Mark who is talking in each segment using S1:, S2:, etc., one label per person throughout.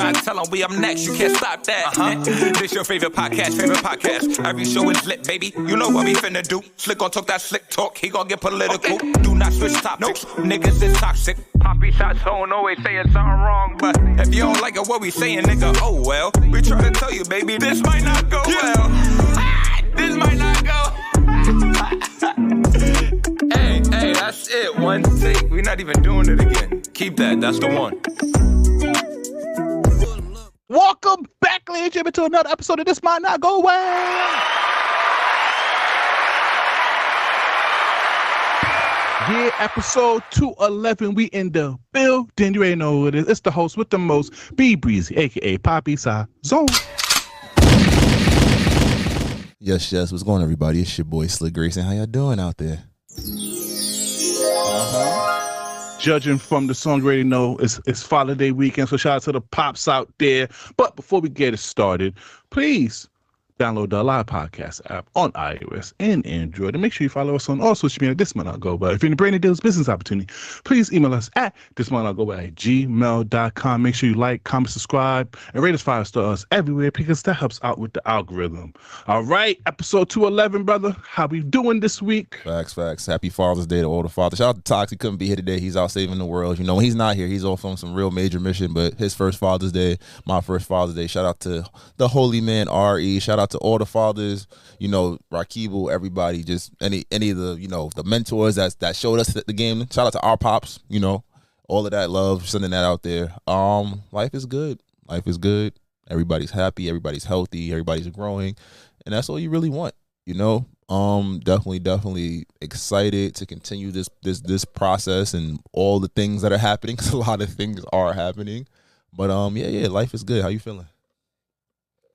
S1: try to tell them we up next, you can't stop that. This your favorite podcast. Every show is lit, baby. You know what we finna do. Slick gon' talk that slick talk, he gon' get political. Okay. Do not switch topics, niggas is toxic. Poppy shots don't always saying something wrong, but if you don't like it, what we saying, nigga, oh well. We try to tell you, baby, this might not go well. This might not go. Hey, that's it. One take. We're not even doing it again. Keep that. That's the one.
S2: Welcome back, ladies and gentlemen, to another episode of This Might Not Go Well. Yeah, episode 211. We in the building. You already know who it is. It's the host with the most, B Breezy, aka Poppy Sa Zone.
S3: Yes. What's going on, everybody? It's your boy Slick Grayson. How y'all doing out there?
S2: Judging from the song, you already know it's Father's Day weekend, so shout out to the pops out there. But before we get it started, please download the Live Podcast app on iOS and Android. And make sure you follow us on all social media. This might not go by. If you're in the brand new deals business opportunity, please email us at thismightnotgoby@gmail.com. Make sure you like, comment, subscribe, and rate us 5 stars everywhere because that helps out with the algorithm. All right, episode 211, brother. How we doing this week?
S3: Facts. Happy Father's Day to all the fathers. Shout out to Tox. He couldn't be here today. He's out saving the world. You know, when he's not here, he's off on some real major mission, but his first Father's Day, my first Father's Day. Shout out to the holy man, R.E. Shout out to all the fathers, you know, Rakibu, everybody, just any of the, you know, the mentors that showed us the game. Shout out to our pops, you know, all of that love, sending that out there. Life is good. Everybody's happy, everybody's healthy, everybody's growing, and that's all you really want, you know. Definitely excited to continue this process and all the things that are happening, because a lot of things are happening. But yeah, life is good. How you feeling?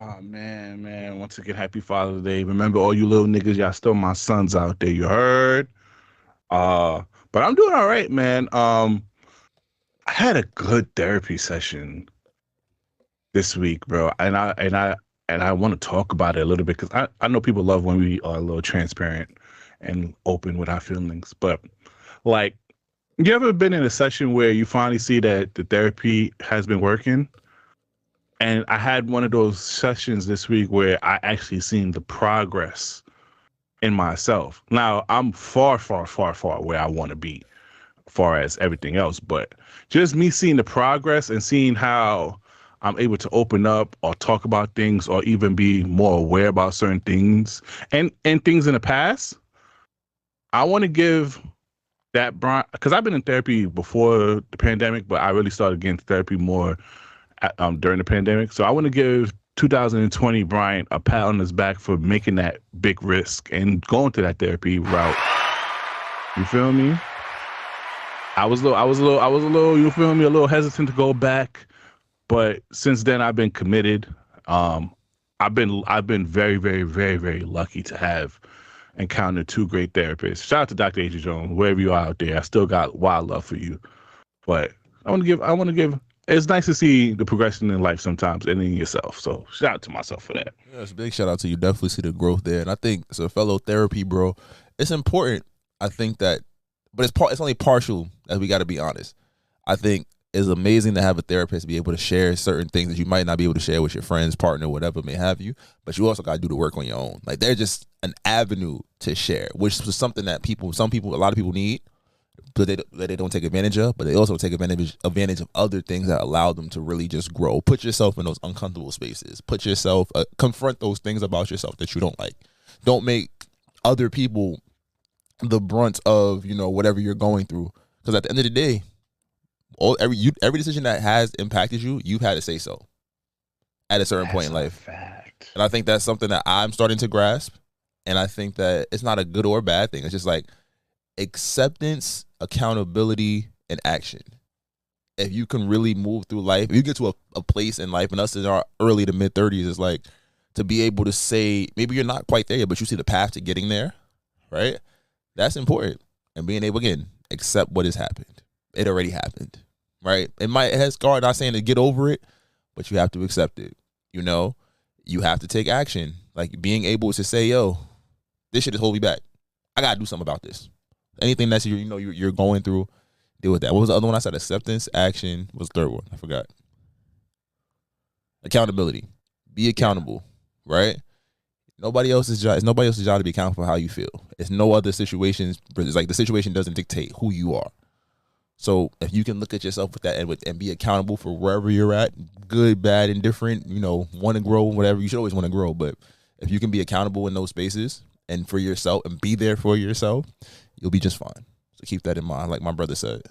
S2: Oh, man. Once again, happy Father's Day. Remember, all you little niggas, y'all still my sons out there. You heard? But I'm doing all right, man. I had a good therapy session this week, bro. And I want to talk about it a little bit because I know people love when we are a little transparent and open with our feelings. But, like, you ever been in a session where you finally see that the therapy has been working? And I had one of those sessions this week where I actually seen the progress in myself. Now, I'm far where I want to be as far as everything else. But just me seeing the progress and seeing how I'm able to open up or talk about things or even be more aware about certain things and things in the past, I want to give that, because I've been in therapy before the pandemic, but I really started getting therapy more during the pandemic. So I want to give 2020 Brian a pat on his back for making that big risk and going to that therapy route. You feel me? I was a little, you feel me, a little hesitant to go back, but since then I've been committed. I've been very lucky to have encountered 2 great therapists. Shout out to Dr. A.J. Jones, wherever you are out there. I still got wild love for you. But I want to give it's nice to see the progression in life sometimes and in yourself. So shout out to myself for that.
S3: Yeah, it's a big shout out to you. Definitely see the growth there. And I think as a fellow therapy, bro, it's important. I think that, but it's only partial, as we got to be honest. I think it's amazing to have a therapist be able to share certain things that you might not be able to share with your friends, partner, whatever may have you. But you also got to do the work on your own. Like, they're just an avenue to share, which is something that a lot of people need. But they don't take advantage of, but they also take advantage of other things that allow them to really just grow. Put yourself in those uncomfortable spaces. Confront those things about yourself that you don't like. Don't make other people the brunt of, you know, whatever you're going through. Because at the end of the day, every decision that has impacted you, you've had to say so at a certain point in life.
S2: Fact.
S3: And I think that's something that I'm starting to grasp. And I think that it's not a good or bad thing. It's just like acceptance, accountability, and action. If you can really move through life, if you get to a place in life, and us in our early to mid 30s, is like to be able to say, maybe you're not quite there yet, but you see the path to getting there, right? That's important. And being able, again, accept what has happened. It already happened, right? It has scarred, not saying to get over it, but you have to accept it. You know, you have to take action. Like being able to say, yo, this shit is holding me back. I got to do something about this. Anything that's you're going through, deal with that. What was the other one I said? Acceptance, action. What's the third one? I forgot. Accountability. Be accountable, right? Nobody else's job. It's nobody else's job to be accountable for how you feel. It's no other situations. It's like the situation doesn't dictate who you are. So if you can look at yourself with that and be accountable for wherever you're at, good, bad, indifferent, want to grow, whatever, you should always want to grow. But if you can be accountable in those spaces and for yourself and be there for yourself, you'll be just fine. So keep that in mind, like my brother said.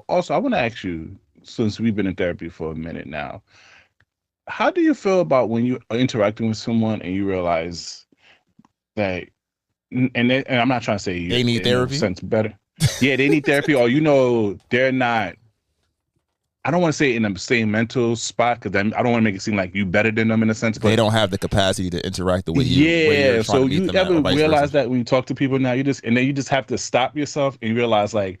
S2: Also, I want to ask you, since we've been in therapy for a minute now, how do you feel about when you are interacting with someone and you realize that, and I'm not trying to say
S3: they need therapy?
S2: Sense better. Yeah, they need therapy, or they're not. I don't want to say in the same mental spot because I don't want to make it seem like you better than them in a sense. But
S3: they don't have the capacity to interact the way you.
S2: Yeah, so you ever realize that when you talk to people now, you just have to stop yourself and you realize like,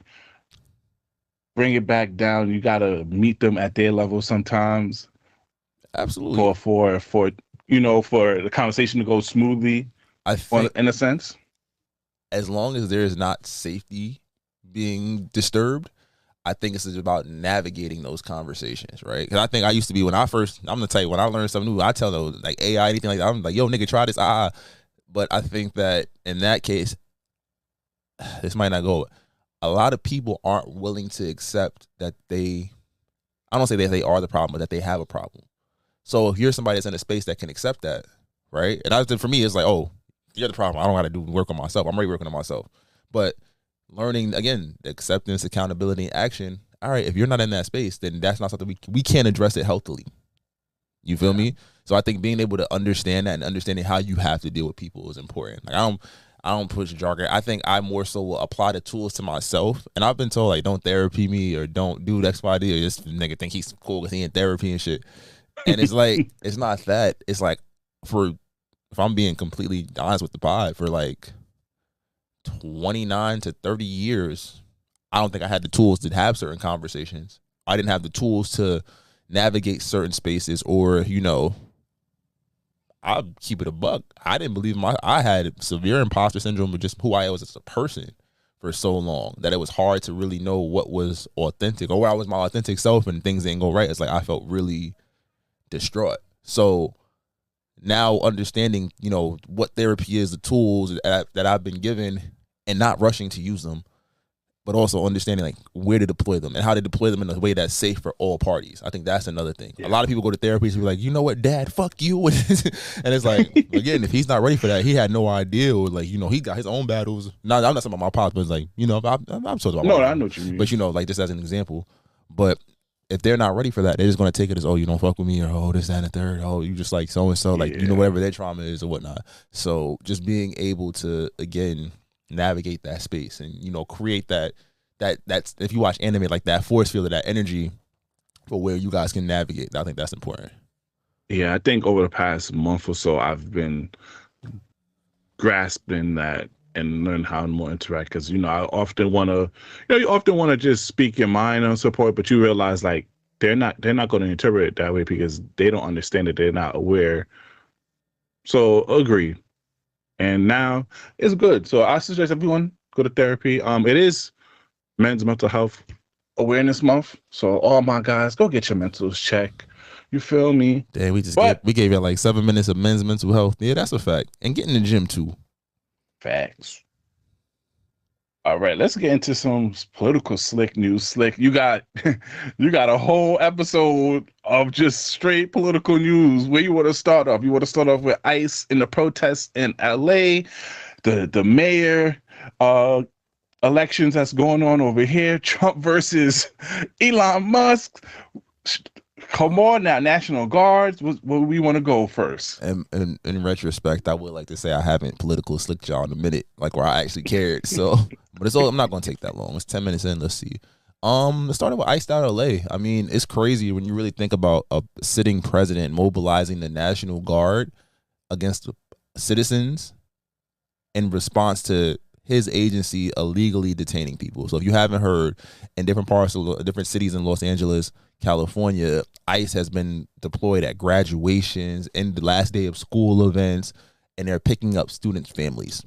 S2: bring it back down. You gotta meet them at their level sometimes.
S3: Absolutely.
S2: For the conversation to go smoothly. I think, in a sense,
S3: as long as there is not safety being disturbed, I think it's about navigating those conversations, right? Because I think I used to be I'm gonna tell you, when I learned something new, I tell them like AI, anything like that, I'm like, yo, nigga, try this, But I think that in that case, this might not go. A lot of people aren't willing to accept that I don't say that they are the problem, but that they have a problem. So if you're somebody that's in a space that can accept that, right? And for me, it's like, oh, you're the problem. I don't got to do work on myself. I'm already working on myself. But learning, again, acceptance, accountability, and action. All right, if you're not in that space, then that's not something we can't address it healthily. You feel me? So I think being able to understand that and understanding how you have to deal with people is important. Like I don't push jargon. I think I more so will apply the tools to myself. And I've been told like, don't therapy me or don't do X, Y, D, or this nigga think he's cool because he in therapy and shit. And it's like, it's not that. It's like, if I'm being completely honest with the pod, for like 29 to 30 years, I don't think I had the tools to have certain conversations. I didn't have the tools to navigate certain spaces, or I'll keep it a buck. I didn't believe I had severe imposter syndrome with just who I was as a person for so long that it was hard to really know what was authentic or where I was my authentic self and things didn't go right. It's like I felt really distraught. So now understanding, what therapy is, the tools that I've been given, and not rushing to use them, but also understanding like where to deploy them and how to deploy them in a way that's safe for all parties. I think that's another thing. Yeah. A lot of people go to therapy to be like, you know what, Dad, fuck you. And it's like, again, if he's not ready for that, he had no idea, or like, he got his own battles. No, I'm not talking about my pops, but it's like, I'm talking about
S2: no, I know what you mean.
S3: But like just as an example. But if they're not ready for that, they're just going to take it as, oh, you don't fuck with me, or oh, this, that, and the third. Oh, you just like so-and-so, like, whatever their trauma is or whatnot. So just being able to, again, navigate that space and, create that's if you watch anime, like that force field of that energy for where you guys can navigate. I think that's important.
S2: Yeah, I think over the past month or so, I've been grasping that and learn how to more interact, because I often want to you often want to just speak your mind on support, but you realize like they're not going to interpret it that way because they don't understand it, they're not aware. So agree. And now it's good. So I suggest everyone go to therapy. It is Men's Mental Health Awareness Month, so all my guys, go get your mentals checked. You feel me?
S3: Damn, we gave you like 7 minutes of men's mental health. Yeah, that's a fact. And get in the gym too.
S2: Facts. All right, let's get into some political slick news. Slick, you got a whole episode of just straight political news. Where you want to start off? You want to start off with ICE in the protests in LA, the mayor elections that's going on over here, Trump versus Elon Musk. Come on now, National Guards. Where we want to go first?
S3: And in retrospect, I would like to say I haven't political slicked y'all in a minute, like where I actually cared. So, but I'm not going to take that long. It's 10 minutes in. Let's see. Starting with ICE out of LA. I mean, it's crazy when you really think about a sitting president mobilizing the National Guard against citizens in response to his agency illegally detaining people. So if you haven't heard, in different parts of different cities in Los Angeles, California, ICE has been deployed at graduations and the last day of school events, and they're picking up students' families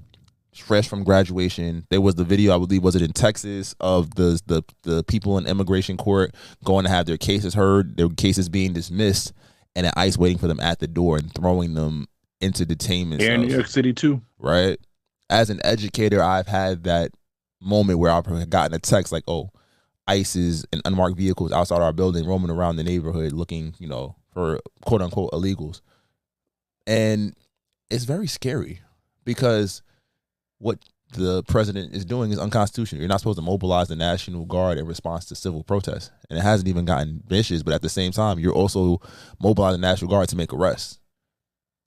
S3: fresh from graduation. There was the video, I believe, was it in Texas, of the people in immigration court going to have their cases heard, their cases being dismissed and then ICE waiting for them at the door and throwing them into detainment
S2: Here in
S3: cells.
S2: New York City too.
S3: Right? As an educator, I've had that moment where I've gotten a text like, oh, ICE is in unmarked vehicles outside our building roaming around the neighborhood looking, for quote unquote illegals. And it's very scary because what the president is doing is unconstitutional. You're not supposed to mobilize the National Guard in response to civil protests. And it hasn't even gotten vicious, but at the same time, you're also mobilizing the National Guard to make arrests.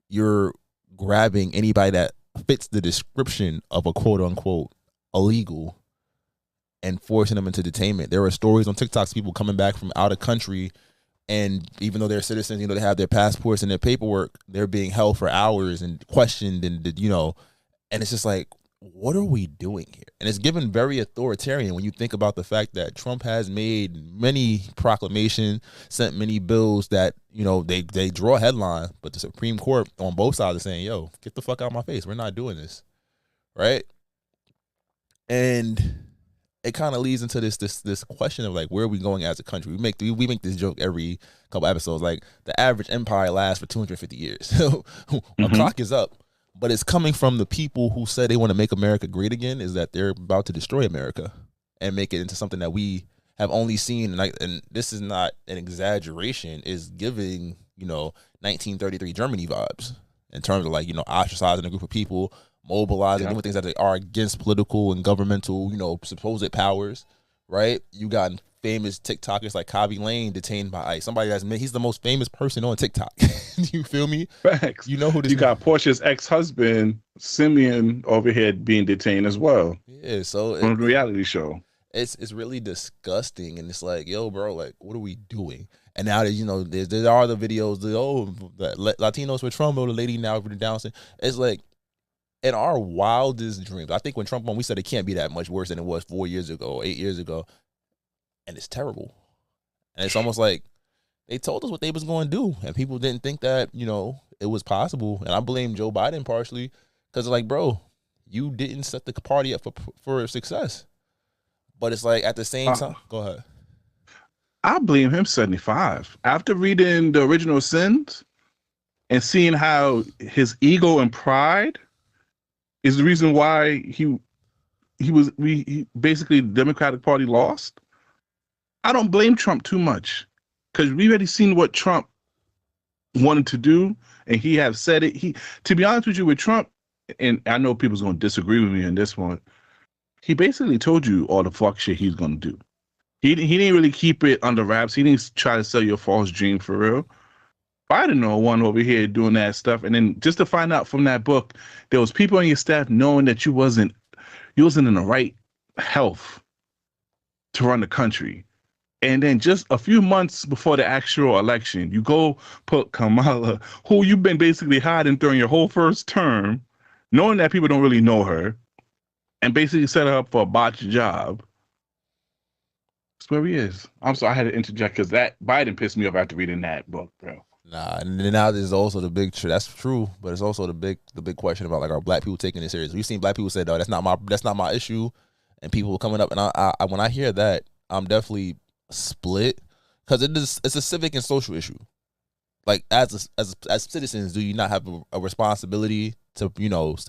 S3: You're grabbing anybody that fits the description of a quote unquote illegal and forcing them into detainment. There are stories on TikToks, people coming back from out of country, and even though they're citizens, they have their passports and their paperwork, they're being held for hours and questioned, and and it's just like, what are we doing here? And it's given very authoritarian when you think about the fact that Trump has made many proclamations, sent many bills that, they draw a headline, but the Supreme Court on both sides are saying, yo, get the fuck out of my face. We're not doing this. Right? And it kind of leads into this question of like, where are we going as a country? We make this joke every couple episodes, like the average empire lasts for 250 years. A clock is up, but it's coming from the people who said they want to make America great again, is that they're about to destroy America and make it into something that we have only seen. And this is not an exaggeration, is giving, 1933 Germany vibes in terms of like, ostracizing a group of people, mobilizing, doing things that are against political and governmental, supposed powers, right? You got famous TikTokers like Kabi Lane detained by ICE. Somebody he's the most famous person on TikTok. You feel me?
S2: Facts.
S3: You know who this
S2: You got Portia's ex-husband, Simeon, over here being detained as well.
S3: Yeah, so
S2: from the reality show.
S3: It's really disgusting, and it's like, yo, bro, like, what are we doing? And now that there are the videos, Latinos with Trump, or the lady now with the Down syndrome. It's like, in our wildest dreams, I think when Trump won, we said it can't be that much worse than it was 4 years ago, 8 years ago. And it's terrible. And it's almost like they told us what they was going to do, and people didn't think that, it was possible. And I blame Joe Biden partially because, like, bro, you didn't set the party up for success. But it's like, at the same time, go ahead.
S2: I blame him 75. After reading the original Sins and seeing how his ego and pride is the reason why he basically the Democratic Party lost. I don't blame Trump too much because we already seen what Trump wanted to do, and he have said it. To be honest with you, with Trump, and I know people's going to disagree with me on this one, he basically told you all the fuck shit he's going to do. He didn't really keep it under wraps. He didn't try to sell you a false dream for real. Biden know one over here doing that stuff, and then just to find out from that book, there was people on your staff knowing that you wasn't in the right health to run the country. And then just a few months before the actual election, you go put Kamala, who you've been basically hiding during your whole first term, knowing that people don't really know her, and basically set her up for a botched job. That's where he is. I'm sorry, I had to interject because that Biden pissed me off after reading that book, bro.
S3: Nah, and then now there's also the big. That's true, but it's also the big question about, like, are black people taking it serious? We've seen black people say, "No, that's not my issue," and people coming up, and I when I hear that, I'm definitely split because it's a civic and social issue. Like, as citizens, do you not have a responsibility to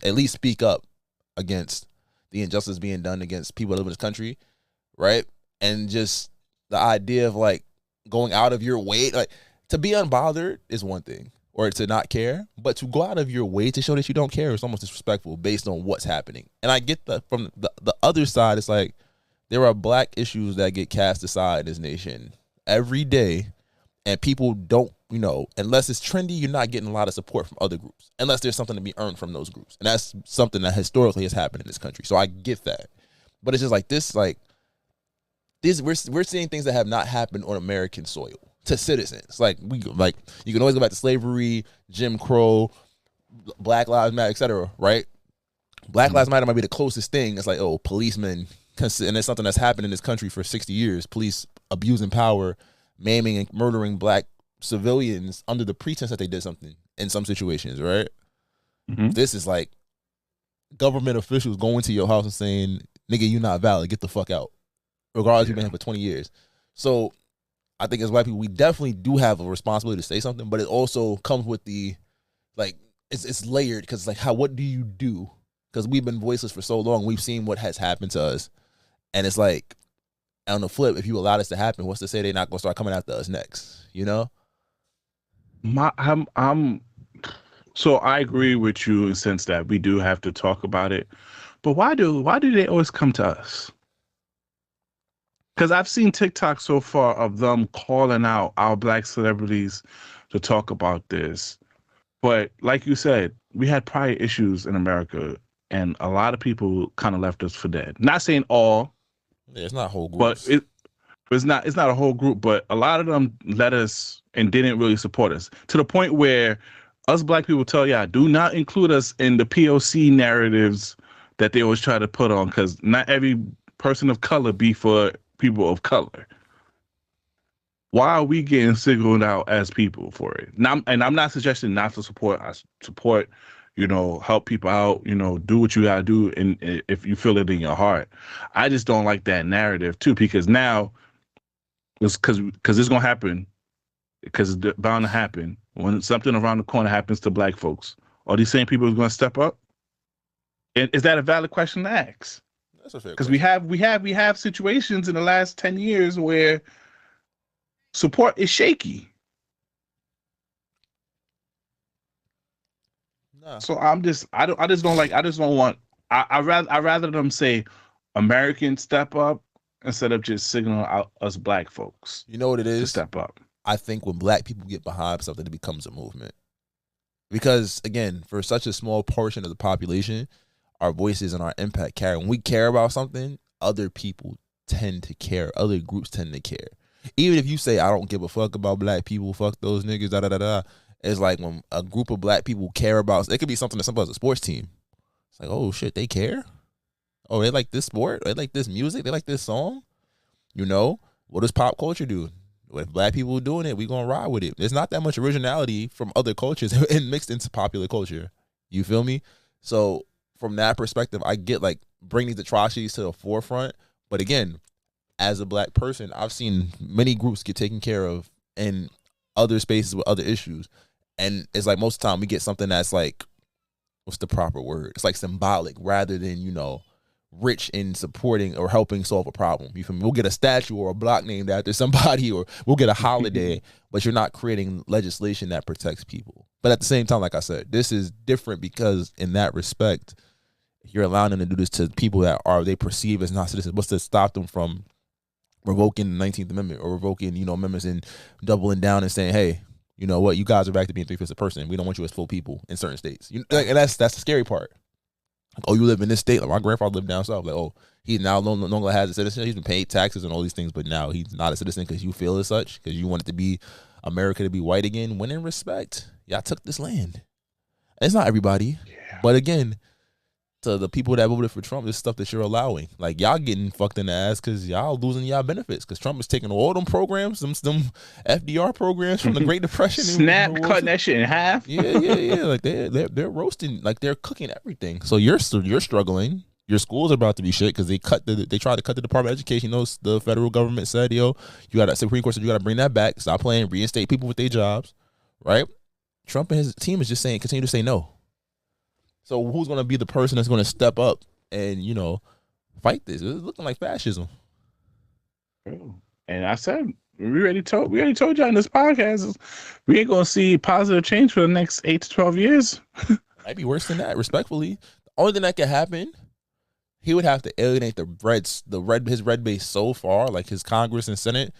S3: at least speak up against the injustice being done against people that live in this country, right? And just the idea of, like, going out of your way, like, to be unbothered is one thing, or to not care, but to go out of your way to show that you don't care is almost disrespectful based on what's happening. And I get that from the other side. It's like, there are black issues that get cast aside in this nation every day, and people don't, unless it's trendy, you're not getting a lot of support from other groups, unless there's something to be earned from those groups. And that's something that historically has happened in this country. So I get that. But it's just like this, we're seeing things that have not happened on American soil to citizens. You can always go back to slavery, Jim Crow, Black Lives Matter, etc. Right? Black Lives Matter might be the closest thing. It's like, oh, policemen, and it's something that's happened in this country for 60 years. Police abusing power, maiming and murdering black civilians under the pretense that they did something in some situations. Right? Mm-hmm. This is like government officials going to your house and saying, "Nigga, you not valid. Get the fuck out." Regardless, you've been here for 20 years. So I think as white people, we definitely do have a responsibility to say something, but it also comes with the, like, it's layered because like what do you do? Because we've been voiceless for so long, we've seen what has happened to us, and it's like on the flip, if you allow this to happen, what's to say they're not gonna start coming after us next? You know?
S2: I'm so I agree with you in the sense that we do have to talk about it, but why do they always come to us? Because I've seen TikTok so far of them calling out our black celebrities to talk about this. But like you said, we had prior issues in America, and a lot of people kind of left us for dead. Not saying all,
S3: Yeah, it's not whole
S2: but
S3: groups.
S2: it's not a whole group, but a lot of them let us and didn't really support us to the point where us black people tell y'all, do not include us in the POC narratives that they always try to put on, because not every person of color be for people of color. Why are we getting singled out as people for it? Now, and I'm not suggesting not to support. I support, help people out, do what you gotta do, and if you feel it in your heart. I just don't like that narrative too, because now it's because it's gonna happen, because it's bound to happen when something around the corner happens to black folks. Are these same people gonna step up? And is that a valid question to ask?
S3: That's a fair
S2: Because
S3: question.
S2: we have situations in the last 10 years where support is shaky.
S3: Nah.
S2: So I just don't want. I rather them say Americans step up instead of just signaling out us black folks
S3: You know what it
S2: to
S3: is?
S2: step up.
S3: I think when black people get behind something, it becomes a movement. Because again, for such a small portion of the population, our voices and our impact carry. When we care about something, other people tend to care. Other groups tend to care. Even if you say I don't give a fuck about black people, fuck those niggas, da da da da. It's like when a group of black people care about, it could be something as simple as a sports team. It's like, oh shit, they care. Oh, they like this sport. They like this music. They like this song. What does pop culture do? If black people are doing it, we gonna ride with it. There's not that much originality from other cultures and mixed into popular culture. You feel me? So from that perspective, I get like bring these atrocities to the forefront. But again, as a black person, I've seen many groups get taken care of in other spaces with other issues. And it's like most of the time we get something that's like, what's the proper word? It's like symbolic rather than, rich in supporting or helping solve a problem. You feel me? We'll get a statue or a block named after somebody, or we'll get a holiday, but you're not creating legislation that protects people. But at the same time, like I said, this is different because in that respect, you're allowing them to do this to people that they perceive as not citizens. What's to stop them from revoking the 19th Amendment or revoking, amendments and doubling down and saying, hey, you know what, you guys are back to being 3/5 a person. We don't want you as full people in certain states. And that's the scary part. Like, oh, you live in this state. Like my grandfather lived down south. Like, oh, he now no longer has a citizenship. He's been paying taxes and all these things, but now he's not a citizen because you feel as such, because you want it to be America to be white again. When in respect, y'all took this land. And it's not everybody, but again, to the people that voted for Trump, this stuff that you're allowing. Like y'all getting fucked in the ass because y'all losing y'all benefits because Trump is taking all them programs, them FDR programs from the Great Depression,
S2: Snap, cutting that shit in half.
S3: Yeah. Like they're roasting, like they're cooking everything. So you're struggling. Your schools are about to be shit because they tried to cut the Department of Education. The federal government said, yo, you got Supreme Court said you got to bring that back. Stop playing, reinstate people with their jobs, right? Trump and his team is just saying, continue to say no. So who's going to be the person that's going to step up and, fight this? It's looking like fascism.
S2: And I said, we already told y'all in this podcast, we ain't going to see positive change for the next 8 to 12 years.
S3: Might be worse than that, respectfully. The only thing that could happen, he would have to alienate his red base so far, like his Congress and Senate,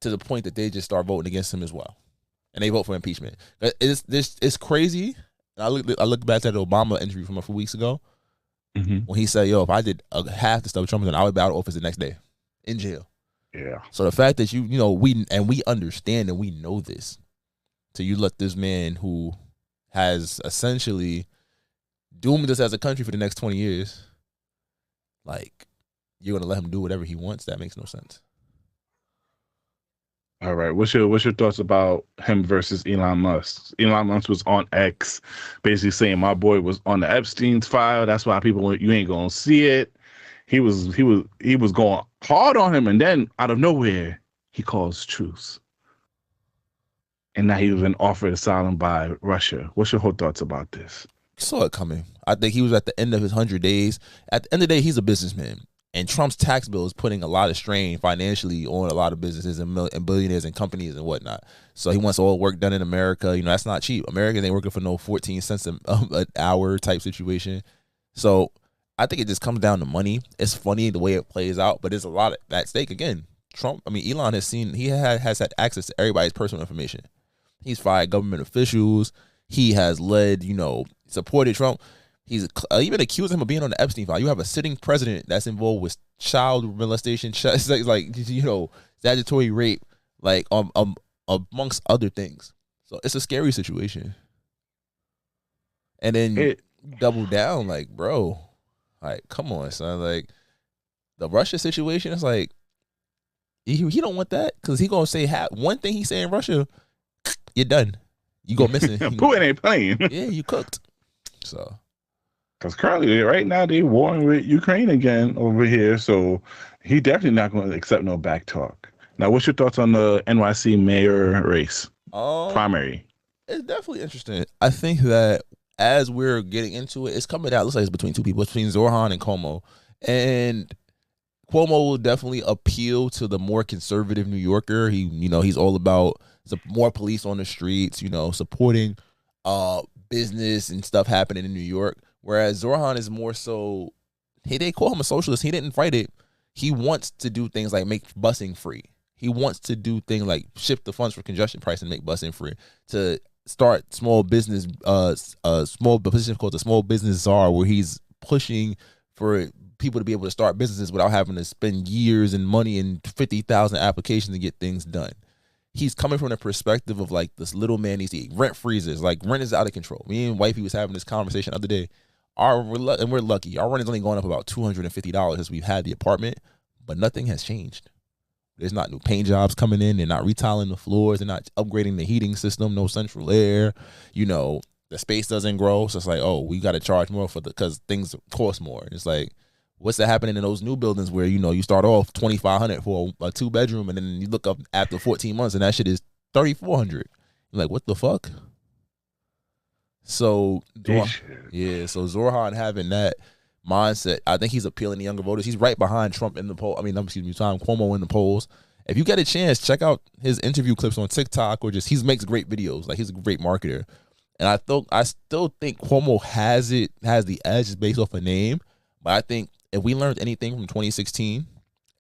S3: to the point that they just start voting against him as well. And they vote for impeachment. It's crazy. I look back at the Obama interview from a few weeks ago when he said, yo, if I did half the stuff Trump did, I would be out of office the next day in jail.
S2: Yeah.
S3: So the fact that we understand and we know this, so you let this man who has essentially doomed us as a country for the next 20 years, like, you're going to let him do whatever he wants? That makes no sense.
S2: All right. What's your thoughts about him versus Elon Musk? Elon Musk was on X, basically saying my boy was on the Epstein's file. That's why you ain't gonna see it. He was going hard on him, and then out of nowhere, he calls truce. And now he was been offered asylum by Russia. What's your whole thoughts about this?
S3: Saw it coming. I think he was at the end of his 100 days. At the end of the day, he's a businessman. And Trump's tax bill is putting a lot of strain financially on a lot of businesses and billionaires and companies and whatnot. So he wants all work done in America. That's not cheap. Americans ain't working for no 14 cents an hour type situation. So I think it just comes down to money. It's funny the way it plays out, but there's a lot at stake. Again, Elon has had access to everybody's personal information. He's fired government officials. He has led, supported Trump. He's even accused him of being on the Epstein file. You have a sitting president that's involved with child molestation, statutory rape, amongst other things. So it's a scary situation. And then double down, bro, come on, son. The Russia situation is he don't want that because he gonna say one thing he say in Russia, you're done. You go missing.
S2: Putin ain't playing.
S3: Yeah, you cooked. So.
S2: Because currently, right now, they're warring with Ukraine again over here. So he definitely not going to accept no back talk. Now, what's your thoughts on the NYC mayor race? Primary.
S3: It's definitely interesting. I think that as we're getting into it, it's coming out. It looks like it's between two people. It's between Zoran and Cuomo. And Cuomo will definitely appeal to the more conservative New Yorker. He's all about more police on the streets, supporting business and stuff happening in New York. Whereas Zoran is more so, they call him a socialist. He didn't fight it. He wants to do things like make busing free. He wants to do things like shift the funds for congestion price and make busing free. To start small business, small position called the small business czar, where he's pushing for people to be able to start businesses without having to spend years and money and 50,000 applications to get things done. He's coming from the perspective of this little man needs to eat. Rent freezes, rent is out of control. Me and wifey was having this conversation the other day. We're lucky. Our rent is only going up about $250 since we've had the apartment, but nothing has changed. There's not new paint jobs coming in. They're not retiling the floors. They're not upgrading the heating system. No central air. The space doesn't grow. So it's we got to charge more because things cost more. And it's what's that happening in those new buildings where you start off $2,500 for a 2-bedroom, and then you look up after 14 months and that shit is $3,400. You're what the fuck? So so Zoran having that mindset, I think he's appealing to younger voters. He's right behind Trump in the poll. Cuomo in the polls. If you get a chance, check out his interview clips on TikTok or he makes great videos. He's a great marketer. And I still think Cuomo has the edge just based off a name. But I think if we learned anything from 2016,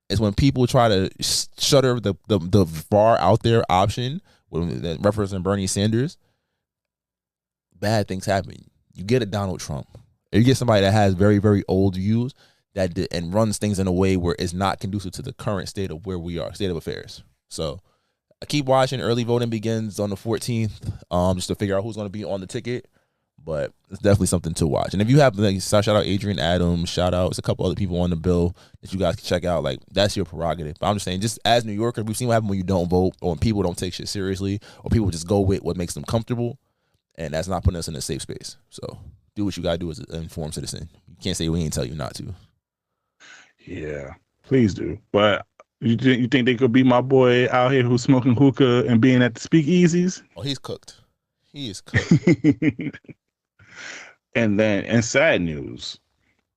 S3: it's when people try to shutter the far out there option that represents Bernie Sanders, bad things happen. You get a Donald Trump. If you get somebody that has very, very old views and runs things in a way where it's not conducive to the current state of where we are, state of affairs. So I keep watching. Early voting begins on the 14th, just to figure out who's going to be on the ticket. But it's definitely something to watch. And if you have, shout out Adrian Adams, shout out a couple other people on the bill that you guys can check out. That's your prerogative. But I'm just saying, just as New Yorkers, we've seen what happens when you don't vote, or when people don't take shit seriously, or people just go with what makes them comfortable. And that's not putting us in a safe space. So do what you got to do as an informed citizen. You can't say we ain't tell you not to.
S2: Yeah, please do. But you think they could be my boy out here who's smoking hookah and being at the speakeasies?
S3: Oh, he's cooked. He is cooked.
S2: And then, in sad news,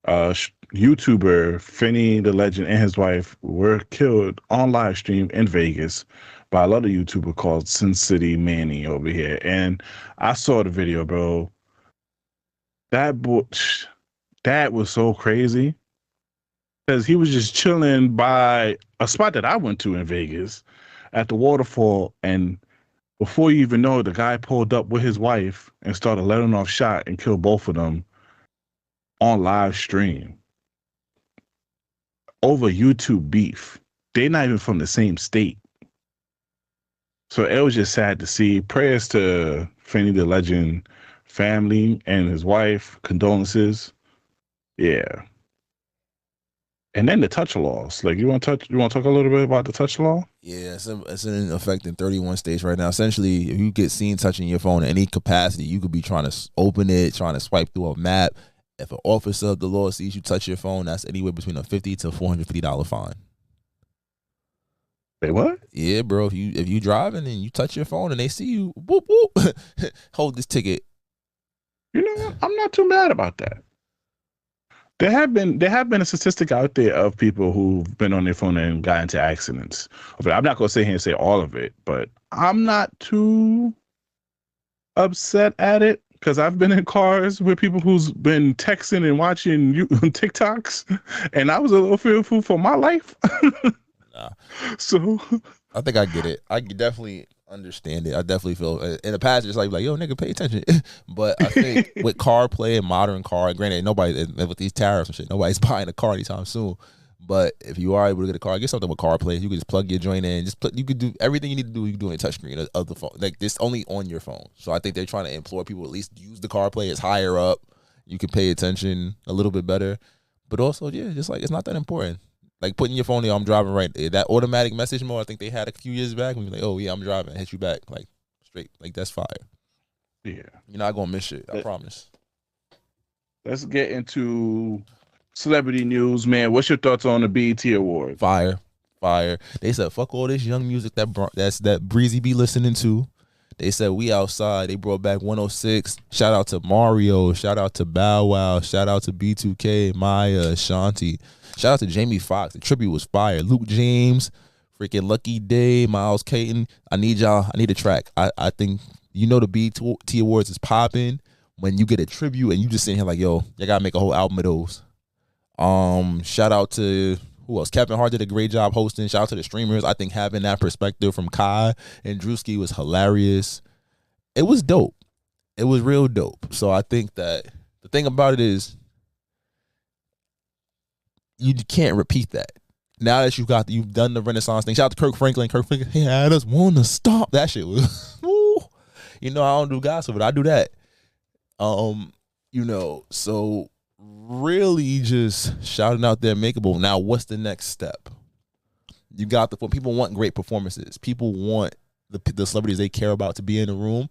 S2: YouTuber Finney the Legend and his wife were killed on live stream in Vegas by another YouTuber called Sin City Manny over here. And I saw the video, bro. That was so crazy. Because he was just chilling by a spot that I went to in Vegas at the waterfall, and before you even know it, the guy pulled up with his wife and started letting off shot and killed both of them on live stream over YouTube beef. They're not even from the same state. So it was just sad to see. Prayers to Finney the Legend family and his wife. Condolences. Yeah. And then the touch laws. You want to talk a little bit about the touch law?
S3: Yeah, it's in effect in 31 states right now. Essentially, if you get seen touching your phone in any capacity, you could be trying to open it, trying to swipe through a map. If an officer of the law sees you touch your phone, that's anywhere between a $50 to $450 fine.
S2: Wait, what?
S3: Yeah, bro. If you driving and you touch your phone and they see you, whoop whoop, hold this ticket.
S2: You know what? I'm not too mad about that. There have been a statistic out there of people who've been on their phone and got into accidents. But I'm not gonna sit here and say all of it, but I'm not too upset at it because I've been in cars with people who's been texting and watching TikToks, and I was a little fearful for my life.
S3: Nah.
S2: So
S3: I think I get it. I definitely understand it. I definitely feel in the past it's like yo nigga pay attention. But I think with car play and modern car, granted nobody with these tariffs and shit, nobody's buying a car anytime soon. But if you are able to get a car, get something with car play. You can just plug your joint in. You could do everything you need to do. You can do it in touchscreen of the phone. Like this only on your phone. So I think they're trying to implore people at least use the car play. It's higher up. You can pay attention a little bit better. But also, yeah, just like it's not that important. Like putting your phone in, I'm driving right. That automatic message mode, I think they had a few years back when you're like, oh yeah, I'm driving, hit you back like straight. Like that's fire.
S2: yeah,
S3: You're not gonna miss shit. I promise.
S2: Let's get into celebrity news, man. What's your thoughts on the BET Awards?
S3: Fire. They said fuck all this young music that Breezy be listening to. They said we outside. They brought back 106. Shout out to Mario. Shout out to Bow Wow. Shout out to B2K, Maya, Ashanti. Shout out to Jamie Foxx. The tribute was fire. Luke James, freaking Lucky Day, Miles Caton. I need a track. I think the BET Awards is popping when you get a tribute and you just sitting here like, yo, you gotta make a whole album of those. Shout out to who else? Kevin Hart did a great job hosting. Shout out to the streamers. I think having that perspective from Kai and Drewski was hilarious. It was dope. It was real dope. So I think that the thing about it is you can't repeat that. Now that you've done the Renaissance thing. Shout out to Kirk Franklin. Kirk Franklin, he had us want to stop. That shit was, woo. I don't do gossip, but I do that. So really just shouting out their makeable. Now, what's the next step? You got people want great performances. People want the celebrities they care about to be in the room.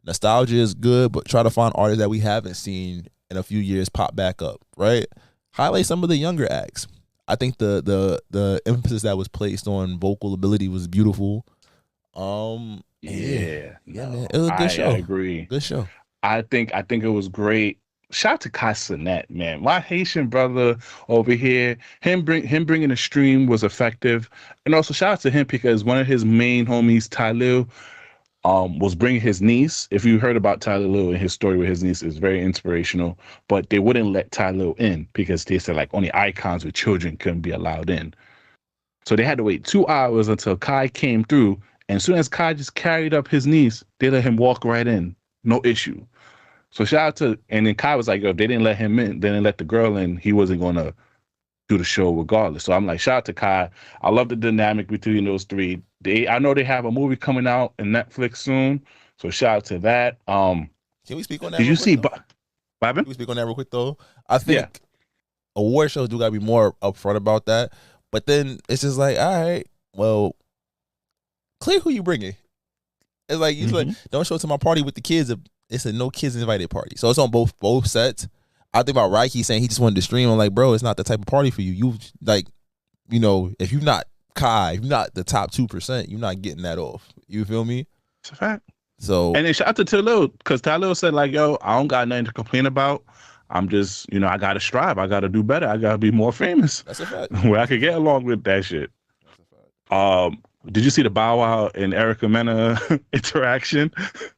S3: Nostalgia is good, but try to find artists that we haven't seen in a few years pop back up, right? Highlight some of the younger acts. I think the emphasis that was placed on vocal ability was beautiful. Man. It was a good show.
S2: I agree.
S3: Good show.
S2: I think it was great. Shout out to Kai Cenat, man. My Haitian brother over here, him bringing a stream was effective, and also shout out to him because one of his main homies, Ty Lil, was bringing his niece. If you heard about Ty Lil and his story with his niece, is very inspirational. But they wouldn't let Ty Lil in because they said like only icons with children couldn't be allowed in. So they had to wait 2 hours until Kai came through, and as soon as Kai just carried up his niece, they let him walk right in, no issue. So shout out to, and then Kai was like, yo, if they didn't let him in, they didn't let the girl in, he wasn't going to do the show regardless. So I'm like, shout out to Kai. I love the dynamic between those three. I know they have a movie coming out in Netflix soon. So shout out to that.
S3: Can we speak on that?
S2: Did you see
S3: Can we speak on that real quick though? I think award shows do gotta be more upfront about that. But then it's just like, all right, well, clear who you bringing. It's like like, don't show it to my party with the kids. It's a no kids invited party. So it's on both sets. I think about Reiki saying he just wanted to stream. I'm like, bro, it's not the type of party for you. You like, if you're not Kai, if you're not the top 2%, you're not getting that off. You feel me?
S2: It's a fact.
S3: So
S2: and then shout out to Talil, because Talil said like, yo, I don't got nothing to complain about. I'm just, I gotta strive. I gotta do better. I gotta be more famous.
S3: That's a fact.
S2: Where I could get along with that shit.
S3: That's a fact.
S2: Did you see the Bow Wow and Erica Mena interaction?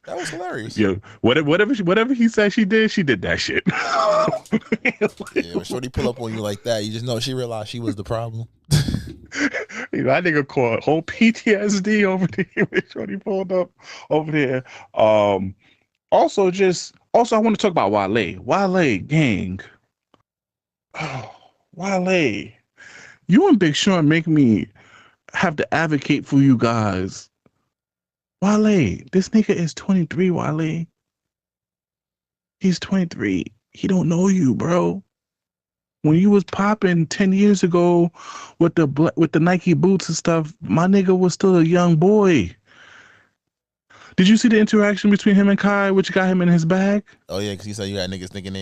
S3: That was hilarious.
S2: Yo, whatever he said she did that shit.
S3: Yeah, when Shorty pull up on you like that, you just know she realized she was the problem.
S2: That nigga caught whole PTSD over there when Shorty pulled up over there. Also, I want to talk about Wale. Wale, gang. Oh, Wale. You and Big Sean make me have to advocate for you guys. Wale, this nigga is 23, Wale. He's 23. He don't know you, bro. When you was popping 10 years ago with the Nike boots and stuff, my nigga was still a young boy. Did you see the interaction between him and Kai, which got him in his bag?
S3: Oh yeah, because he said you got niggas thinking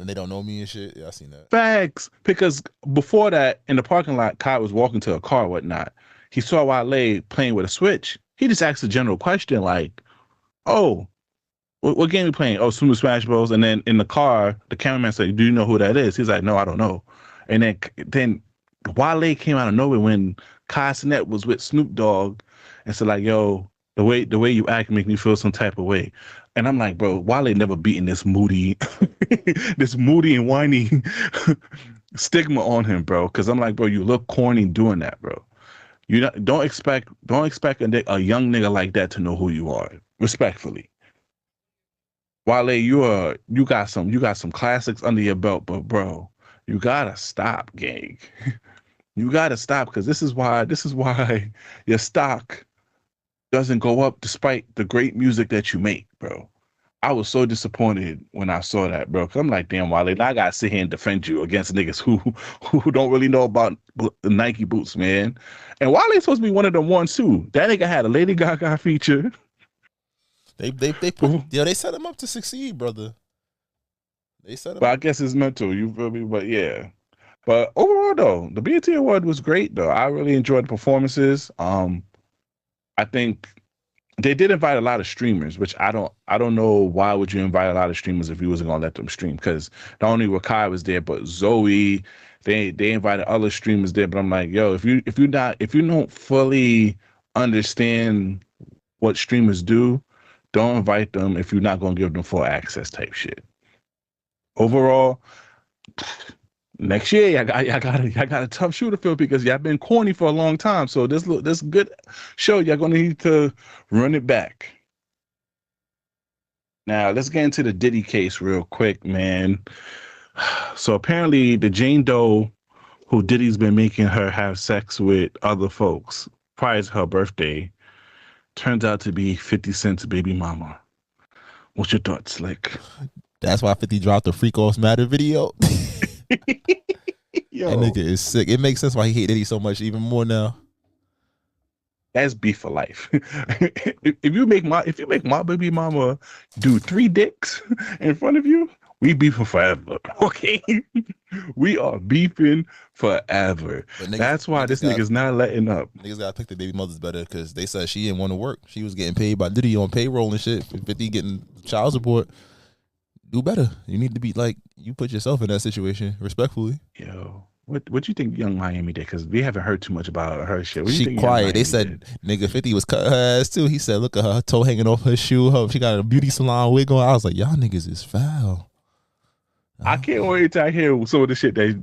S3: they don't know me and shit. Yeah, I seen that.
S2: Facts. Because before that, in the parking lot, Kai was walking to a car, whatnot. he saw Wale playing with a Switch. He just asked a general question like, "Oh, what game are you playing? Oh, Super Smash Bros." And then in the car, the cameraman said, "Do you know who that is?" He's like, "No, I don't know." And then Wale came out of nowhere when Kai Cenat was with Snoop Dogg and said like, "Yo, the way you act make me feel some type of way." And I'm like, bro, Wale never beaten this moody, this moody and whiny stigma on him, bro. Because I'm like, bro, you look corny doing that, bro. Don't expect a young nigga like that to know who you are. Respectfully, Wale, you got some classics under your belt, but bro, you gotta stop, gang. You gotta stop because this is why your stock doesn't go up despite the great music that you make, bro. I was so disappointed when I saw that, bro. Cause I'm like, damn, Wale, now I gotta sit here and defend you against niggas who don't really know about Nike boots, man. And Wale's supposed to be one of them ones too. That nigga had a Lady Gaga feature.
S3: They set him up to succeed, brother. They set him
S2: But
S3: up.
S2: I guess it's mental, you feel me? But yeah. But overall though, the BET Award was great though. I really enjoyed the performances. I think they did invite a lot of streamers, which I don't know why would you invite a lot of streamers if you wasn't gonna let them stream, because not only Rakai was there, but Zoe, they invited other streamers there. But I'm like, yo, if you don't fully understand what streamers do, don't invite them if you're not gonna give them full access type shit. Overall, next year, I got a tough shoe to fill because y'all been corny for a long time. So this good show, y'all gonna need to run it back. Now let's get into the Diddy case real quick, man. So apparently, the Jane Doe who Diddy's been making her have sex with other folks prior to her birthday turns out to be 50 Cent's baby mama. What's your thoughts, Slick?
S3: That's why 50 dropped the Freak Offs Matter video.
S2: Yo,
S3: that nigga is sick. It makes sense why he hate Diddy so much even more now.
S2: that's beef for life. if you make my baby mama do 3 dicks in front of you, we beefing forever. Okay, we are beefing forever. That's why this nigga's not letting up.
S3: Niggas gotta pick the baby mothers better because they said she didn't want to work. She was getting paid by Diddy on payroll and shit. 50 getting child support. Do better. You need to be like, you put yourself in that situation respectfully.
S2: Yo, what you think Young Miami did? Because we haven't heard too much about her shit. What
S3: She
S2: think
S3: quiet. They said nigga 50 was cutting her ass too. He said, look at her toe hanging off her shoe. She got a beauty salon wig on. I was like, y'all niggas is foul.
S2: I can't wait till I hear some of the shit that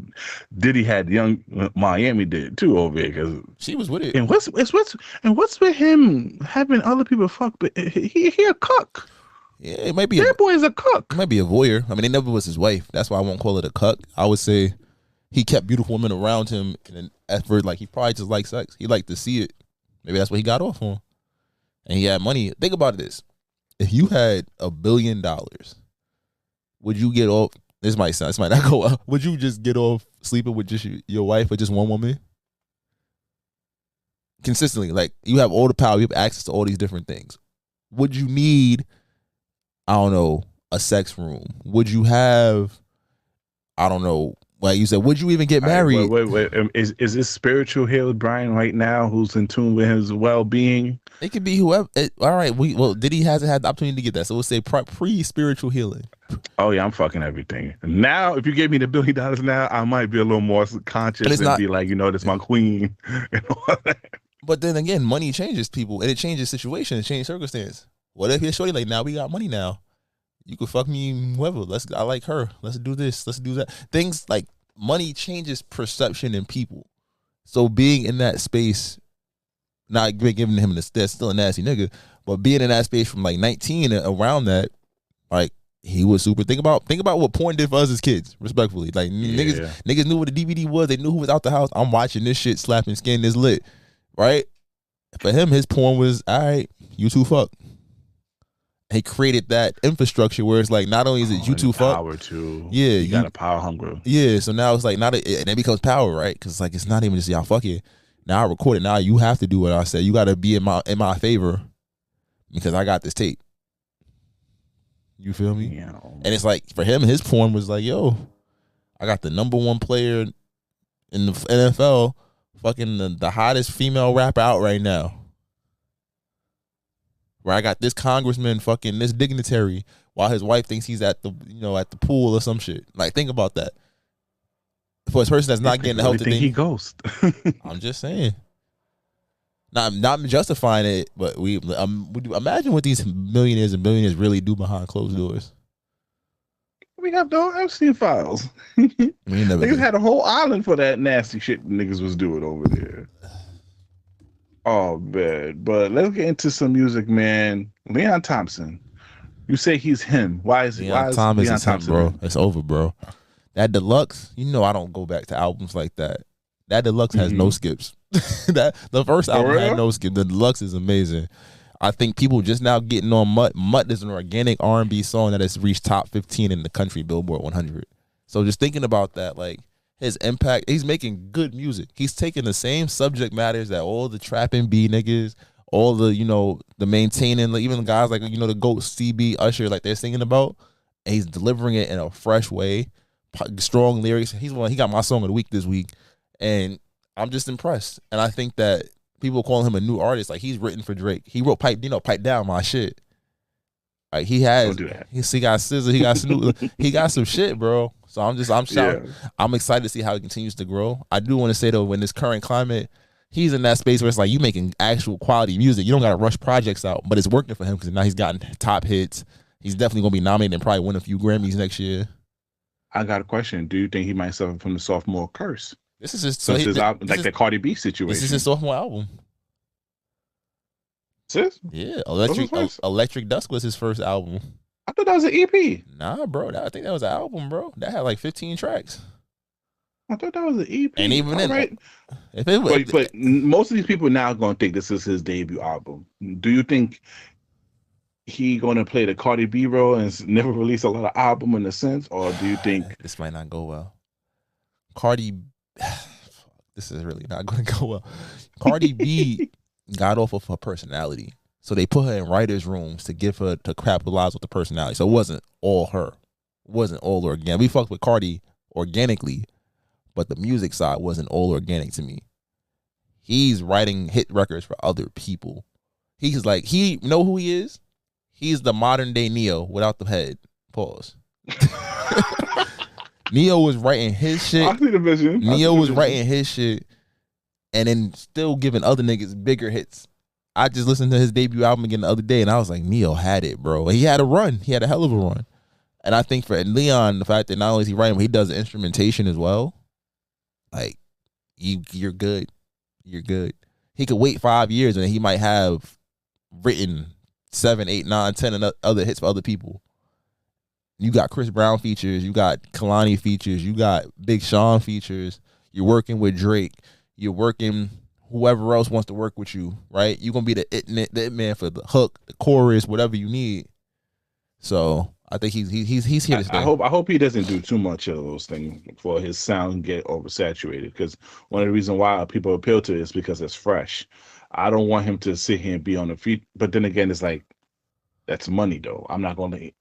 S2: Diddy had Young Miami did too over here, because
S3: she was with it.
S2: And what's with him having other people fuck? But he a cuck.
S3: Yeah, it might be.
S2: That boy is a cuck.
S3: It might be a voyeur. I mean, it never was his wife. That's why I won't call it a cuck. I would say he kept beautiful women around him in an effort. Like, he probably just liked sex. He liked to see it. Maybe that's what he got off on. And he had money. Think about this. If you had $1 billion, would you get off? This might not go up. Would you just get off sleeping with just your wife or just one woman? Consistently. Like, you have all the power. You have access to all these different things. Would you need, I don't know, a sex room? Would you have, I don't know, like you said, would you even get married?
S2: Wait. Is this spiritual healer Brian right now who's in tune with his well-being?
S3: It could be whoever. All right. Diddy hasn't had the opportunity to get that. So we'll say pre-spiritual healing.
S2: Oh, yeah, I'm fucking everything. Now, if you gave me the $1 billion now, I might be a little more conscious and be like, this is my queen. And all that.
S3: But then again, money changes people, and it changes situations, changes circumstance. What if you're shorty like, now we got money now? You could fuck me whoever. I like her. Let's do this. Let's do that. Things like money changes perception in people. So being in that space, not giving him that's still a nasty nigga, but being in that space from like 19 and around that, like, he was super. Think about what porn did for us as kids, respectfully. Like, niggas knew what the DVD was. They knew who was out the house. I'm watching this shit, slapping skin is lit. Right? For him, his porn was, all right, you two fuck. He created that infrastructure where it's like, not only is it you two fuck.
S2: Power too.
S3: Yeah.
S2: You got a power hunger.
S3: Yeah. So now it's like, and it becomes power, right? Because it's like, it's not even just y'all fucking. Now I record it. Now you have to do what I said. You got to be in my favor because I got this tape. You feel me?
S2: Yeah.
S3: And it's like, for him, his porn was like, yo, I got the #1 player in the NFL fucking the hottest female rapper out right now. Where I got this congressman fucking this dignitary while his wife thinks he's at the at the pool or some shit. Like, think about that. For a person that's not getting the help that
S2: think he ghost.
S3: I'm just saying. Not justifying it, but we imagine what these millionaires and billionaires really do behind closed doors.
S2: We have no Epstein files. Niggas had a whole island for that nasty shit niggas was doing over there. Oh, man. But let's get into some music, man. Leon Thompson. You say he's him. Why is Leon Thompson,
S3: bro? It's over, bro. That deluxe, I don't go back to albums like that. That deluxe has no skips. The first album had no skip. The deluxe is amazing. I think people just now getting on Mutt. Mutt is an organic R&B song that has reached top 15 in the country Billboard 100. So just thinking about that, like, his impact, he's making good music. He's taking the same subject matters that all the trap and B niggas, all the, the maintaining, like, even the guys like, the GOAT, CB, Usher, like, they're singing about, and he's delivering it in a fresh way, strong lyrics. He got my song of the week this week, and I'm just impressed. And I think that people calling him a new artist, like, he's written for Drake. He wrote Pipe Down my shit. Like, he has, he got SZA, he got Snoop, he got some shit, bro. So I'm shouting. Yeah. I'm excited to see how he continues to grow. I do want to say, though, in this current climate, he's in that space where it's like you making actual quality music. You don't got to rush projects out, but it's working for him because now he's gotten top hits. He's definitely going to be nominated and probably win a few Grammys next year.
S2: I got a question. Do you think he might suffer from the sophomore curse?
S3: This is his
S2: album, like the Cardi B situation.
S3: This is his sophomore album.
S2: Sis?
S3: Yeah, Electric Dusk was his first album.
S2: I thought that was an EP.
S3: Nah, bro. I think that was an album, bro. That had like 15 tracks.
S2: I thought that was an EP.
S3: And even then,
S2: right. But most of these people now going to think this is his debut album. Do you think he going to play the Cardi B role and never release a lot of album in a sense, or do you think
S3: this might not go well? Cardi, this is really not going to go well. Cardi B got off of her personality. So they put her in writers' rooms to give her to capitalize with the personality. So it wasn't all her. It wasn't all organic. We fucked with Cardi organically, but the music side wasn't all organic to me. He's writing hit records for other people. He's like, he know who he is? He's the modern day Neo without the head. Pause. Neo was writing his shit.
S2: I see the vision.
S3: Neo was writing his shit and then still giving other niggas bigger hits. I just listened to his debut album again the other day, and I was like, Neo had it, bro. He had a run. He had a hell of a run. And I think for Leon, the fact that not only is he writing, but he does the instrumentation as well, like, you're good. You're good. He could wait 5 years, and he might have written 7, 8, 9, 10 and other hits for other people. You got Chris Brown features. You got Kalani features. You got Big Sean features. You're working with Drake. You're working whoever else wants to work with you, right? You're going to be the it man for the hook, the chorus, whatever you need. So I think he's here to stay.
S2: I hope he doesn't do too much of those things before his sound get oversaturated, because one of the reasons why people appeal to it is because it's fresh. I don't want him to sit here and be on the feet. But then again, it's like, that's money, though.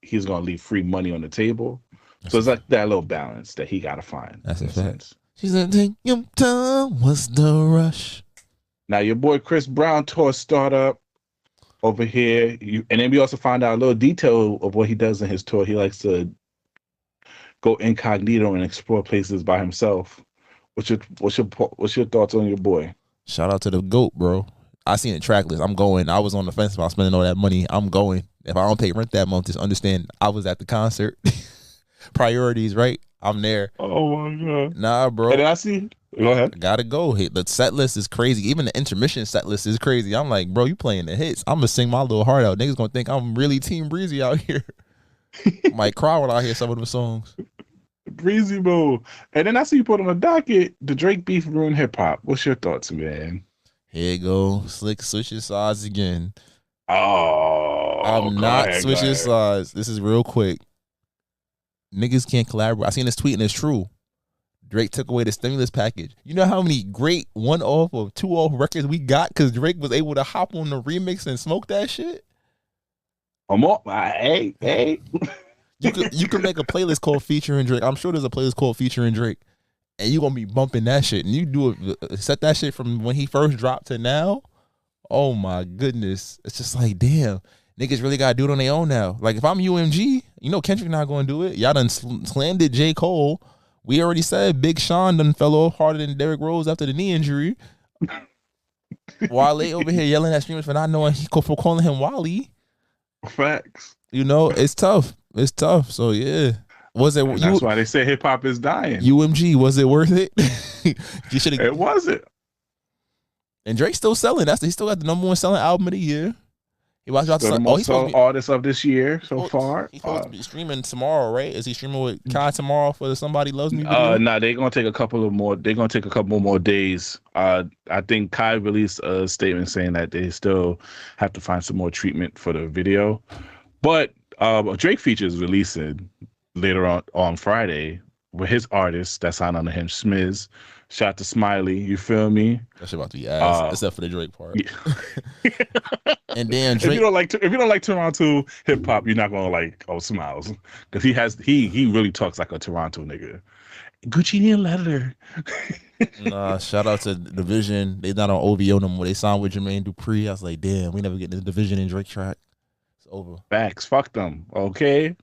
S2: He's going to leave free money on the table. So it's like that little balance that he got to find.
S3: That's a fact. She's like, take your time, what's the rush?
S2: Now, your boy Chris Brown tour startup over here. And then we also find out a little detail of what he does in his tour. He likes to go incognito and explore places by himself. What's your thoughts on your boy?
S3: Shout out to the GOAT, bro. I seen the track list. I'm going. I was on the fence about spending all that money. I'm going. If I don't pay rent that month, just understand I was at the concert. Priorities, right? I'm there.
S2: Oh my god.
S3: Nah, bro.
S2: And then I see. Go ahead.
S3: Gotta go. The set list is crazy. Even the intermission set list is crazy. I'm like, bro, you playing the hits. I'm gonna sing my little heart out. Niggas gonna think I'm really Team Breezy out here. Might cry when I hear some of them songs.
S2: Breezy Boo. And then I see you put on the docket, the Drake beef ruined hip hop. What's your thoughts, man?
S3: Here you go. Slick switching sides again.
S2: Oh,
S3: I'm not switching sides. This is real quick. Niggas can't collaborate. I seen this tweet and it's true. Drake took away the stimulus package. You know how many great 1-off or 2-off records we got because Drake was able to hop on the remix and smoke that shit?
S2: Hey.
S3: You could make a playlist called Featuring Drake. I'm sure there's a playlist called Featuring Drake. and you gonna be bumping that shit, and you do it, set that shit from when he first dropped to now. Oh my goodness, it's just like damn, niggas really gotta do it on their own now. Like if I'm UMG, you know Kendrick not gonna do it. Y'all done slandered J. Cole. We already said Big Sean done fell off harder than Derrick Rose after the knee injury. Wale over here yelling at streamers for not knowing for calling him Wally.
S2: Facts.
S3: You know, it's tough. It's tough. So yeah. Was it?
S2: That's why they say hip hop is dying.
S3: UMG, was it worth it? You should have.
S2: It wasn't.
S3: And Drake's still selling. He still got the #1 selling album of the year. He watched out
S2: the most sold artist of this year so far.
S3: He's supposed to be streaming tomorrow, right? Is he streaming with Kai tomorrow for the Somebody Loves Me video?
S2: Nah, they're gonna take a couple more days. I think Kai released a statement saying that they still have to find some more treatment for the video. But Drake feature is releasing later on Friday with his artist that signed under him, Smiz. Shout out to Smiley, you feel me?
S3: That shit about to be ass, except for the Drake part.
S2: Yeah.
S3: And then Drake,
S2: if you don't like Toronto hip hop, you're not gonna like Smiles, because he really talks like a Toronto nigga. Gucci and leather.
S3: Nah, shout out to Division. They not on OVO no more. They signed with Jermaine Dupri. I was like, damn, we never get the Division and Drake track. It's over.
S2: Facts. Fuck them. Okay,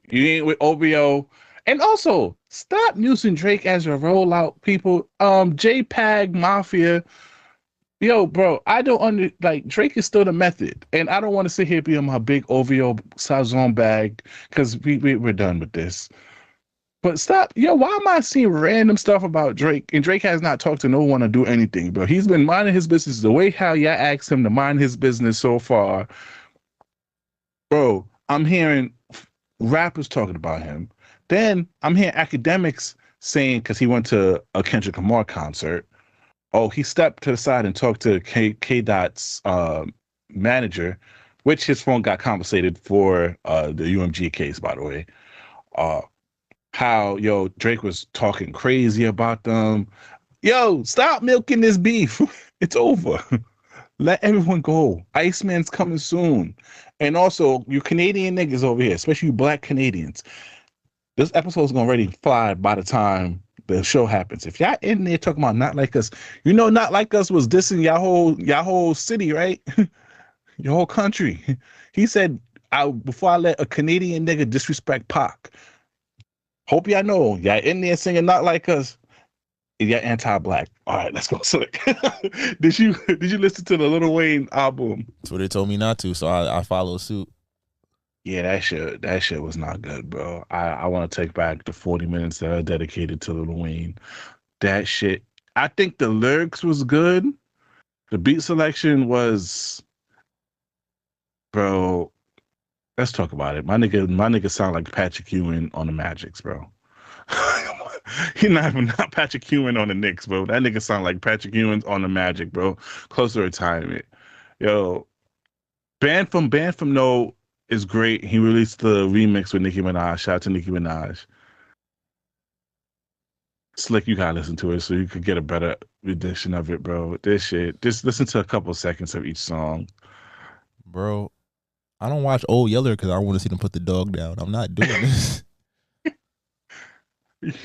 S2: you ain't with OVO. And also, stop using Drake as your rollout, people. JPEG Mafia. Yo, bro, I don't Drake is still the method. And I don't want to sit here be on my big OVO Sazon bag, because we're done with this. But stop. Yo, why am I seeing random stuff about Drake? And Drake has not talked to no one to do anything, bro. He's been minding his business the way how y'all asked him to mind his business so far. Bro, I'm hearing rappers talking about him. Then I'm hearing academics saying, because he went to a Kendrick Lamar concert, he stepped to the side and talked to K. Dot's manager, which his phone got compensated for the UMG case, by the way. How, Drake was talking crazy about them. Yo, stop milking this beef. It's over. Let everyone go. Iceman's coming soon. And also, you Canadian niggas over here, especially you black Canadians, this episode's gonna already fly by the time the show happens. If y'all in there talking about Not Like Us, Not Like Us was dissing y'all whole city, right? Your whole country. He said, before I let a Canadian nigga disrespect Pac. Hope y'all know, y'all in there singing Not Like Us, y'all anti-black. All right, let's go slick. Did you listen to the Lil Wayne album?
S3: That's what they told me not to, so I follow suit.
S2: Yeah, that shit was not good, bro. I want to take back the 40 minutes that are dedicated to Lil Wayne. That shit, I think the lyrics was good. The beat selection was, bro. Let's talk about it. My nigga sound like Patrick Ewing on the Magics, bro. He not Patrick Ewing on the Knicks, bro. That nigga sound like Patrick Ewing on the Magic, bro. Close to retirement. Yo, Banned from No is great. He released the remix with Nicki Minaj. Shout out to Nicki Minaj. Slick, you gotta listen to it so you could get a better rendition of it, bro. This shit. Just listen to a couple seconds of each song.
S3: Bro, I don't watch Old Yeller because I want to see them put the dog down. I'm not doing this.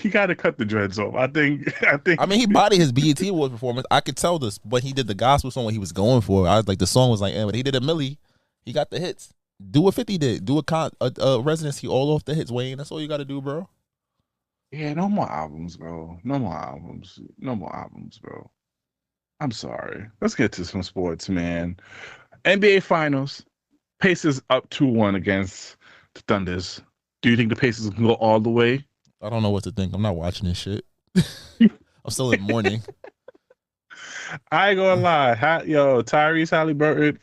S2: You gotta cut the dreads off. I think.
S3: I mean, he bodied his BET Awards performance. I could tell this, but he did the gospel song what he was going for. I was like, the song was like, but he did a Millie. He got the hits. Do what 50 did. Do a residency all off the hits, Wayne. That's all you got to do, bro.
S2: Yeah, no more albums, bro. No more albums, bro. I'm sorry. Let's get to some sports, man. NBA Finals. Pacers up 2-1 against the Thunders. Do you think the Pacers can go all the way?
S3: I don't know what to think. I'm not watching this shit. I'm still in mourning.
S2: I ain't gonna lie. Tyrese Halliburton,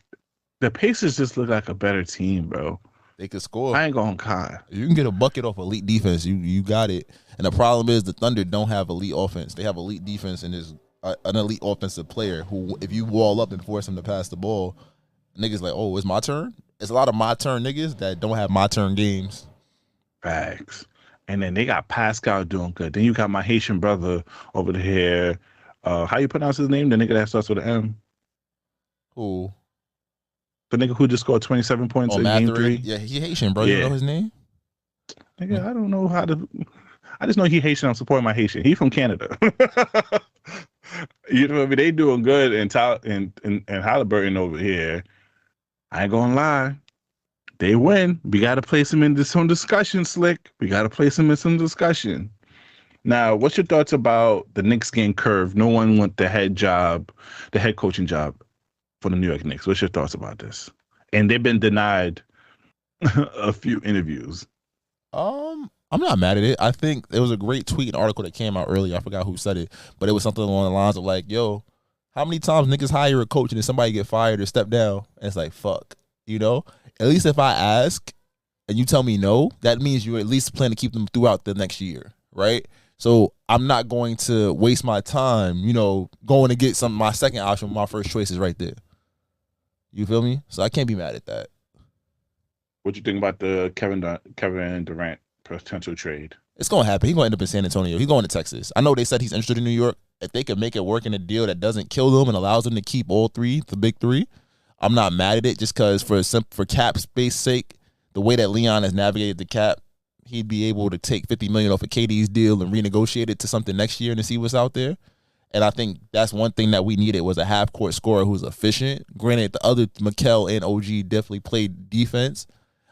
S2: the Pacers just look like a better team, bro.
S3: They can score.
S2: I ain't gonna lie.
S3: You can get a bucket off elite defense. You got it. And the problem is the Thunder don't have elite offense. They have elite defense and there's an elite offensive player who, if you wall up and force him to pass the ball, niggas like, oh, it's my turn? It's a lot of my turn niggas that don't have my turn games.
S2: Facts. And then they got Pascal doing good. Then you got my Haitian brother over here. How you pronounce his name? The nigga that starts with an M.
S3: Who?
S2: The nigga who just scored 27 points in game 3.
S3: Yeah, he Haitian, bro. Yeah. You know his name?
S2: Nigga, I don't know how to. I just know he Haitian. I'm supporting my Haitian. He from Canada. You know what I mean? They doing good in Halliburton over here. I ain't gonna lie. They win. We got to place them into some discussion, Slick. We got to place them in some discussion. Now, what's your thoughts about the Knicks getting curved? No one want the head coaching job for the New York Knicks. What's your thoughts about this? And they've been denied a few interviews.
S3: I'm not mad at it. I think there was a great tweet and article that came out earlier. I forgot who said it, but it was something along the lines of like, yo, how many times niggas hire a coach and then somebody get fired or step down? And it's like, fuck, you know? At least if I ask and you tell me no, that means you at least plan to keep them throughout the next year, right? So I'm not going to waste my time, you know, going to get my second option. My first choice is right there. You feel me? So I can't be mad at that.
S2: What you think about the Kevin Durant potential trade?
S3: It's going to happen. He's going to end up in San Antonio. He's going to Texas. I know they said he's interested in New York. If they can make it work in a deal that doesn't kill them and allows them to keep all three, the big three, I'm not mad at it just because for cap space sake, the way that Leon has navigated the cap, he'd be able to take $50 million off of KD's deal and renegotiate it to something next year and to see what's out there. And I think that's one thing that we needed was a half-court scorer who's efficient. Granted, the other Mikal and OG definitely played defense.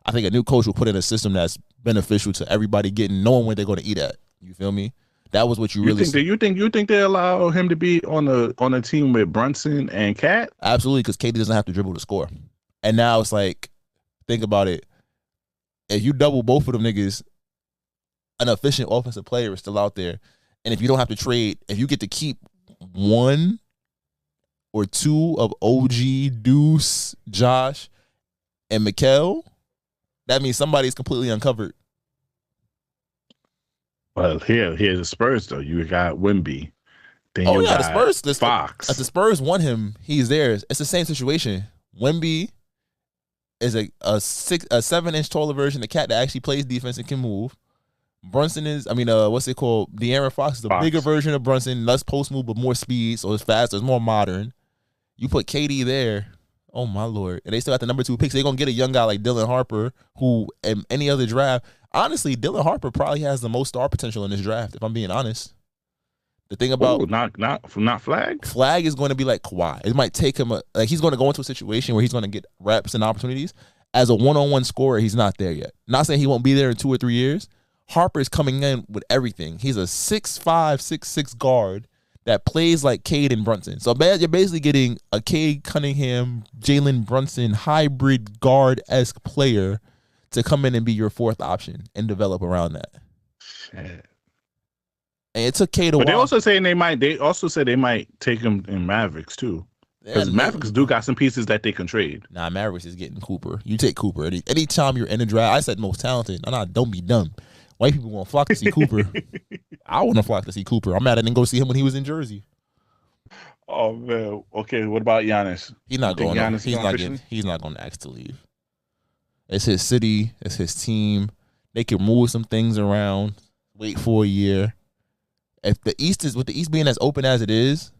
S3: I think a new coach will put in a system that's beneficial to everybody knowing where they're going to eat at. You feel me? That was what you really
S2: think. You think they allow him to be on a team with Brunson and Cat?
S3: Absolutely, because KD doesn't have to dribble to score. And now it's like, think about it. If you double both of them niggas, an efficient offensive player is still out there. And if you don't have to trade, if you get to keep one or two of OG, Deuce, Josh, and Mikal, that means somebody's completely uncovered.
S2: Well, here's the Spurs though. You got Wemby. Then you got
S3: the Spurs.
S2: Fox.
S3: If the Spurs want him, he's theirs. It's the same situation. Wemby is a 7-inch taller version of Cat that actually plays defense and can move. Brunson is, what's it called? De'Aaron Fox is a bigger version of Brunson, less post move but more speed, so it's faster, it's more modern. You put KD there, oh my lord, and they still got the number 2 pick. So they're gonna get a young guy like Dylan Harper, who in any other draft, honestly, Dylan Harper probably has the most star potential in this draft. If I'm being honest, the thing about
S2: not Flag.
S3: Flag is going to be like Kawhi. It might take him he's going to go into a situation where he's going to get reps and opportunities. As a one-on-one scorer, he's not there yet. Not saying he won't be there in 2 or 3 years. Harper's coming in with everything. He's a 6'5", 6'6" guard that plays like Cade and Brunson. So you're basically getting a Cade Cunningham, Jalen Brunson hybrid guard-esque player to come in and be your 4th option and develop around that.
S2: Shit.
S3: And it took Cade a while.
S2: But they also said they might take him in Mavericks too. Because Mavericks do got some pieces that they can trade.
S3: Nah, Mavericks is getting Cooper. You take Cooper. Anytime you're in the draft, I said most talented. Don't be dumb. White people want to flock to see Cooper. I want to flock to see Cooper. I'm mad I didn't go see him when he was in Jersey.
S2: Oh man. Okay, what about Giannis?
S3: He's not going. He's not going to ask to leave. It's his city. It's his team. They can move some things around. Wait for a year. If the East with the East being as open as it is,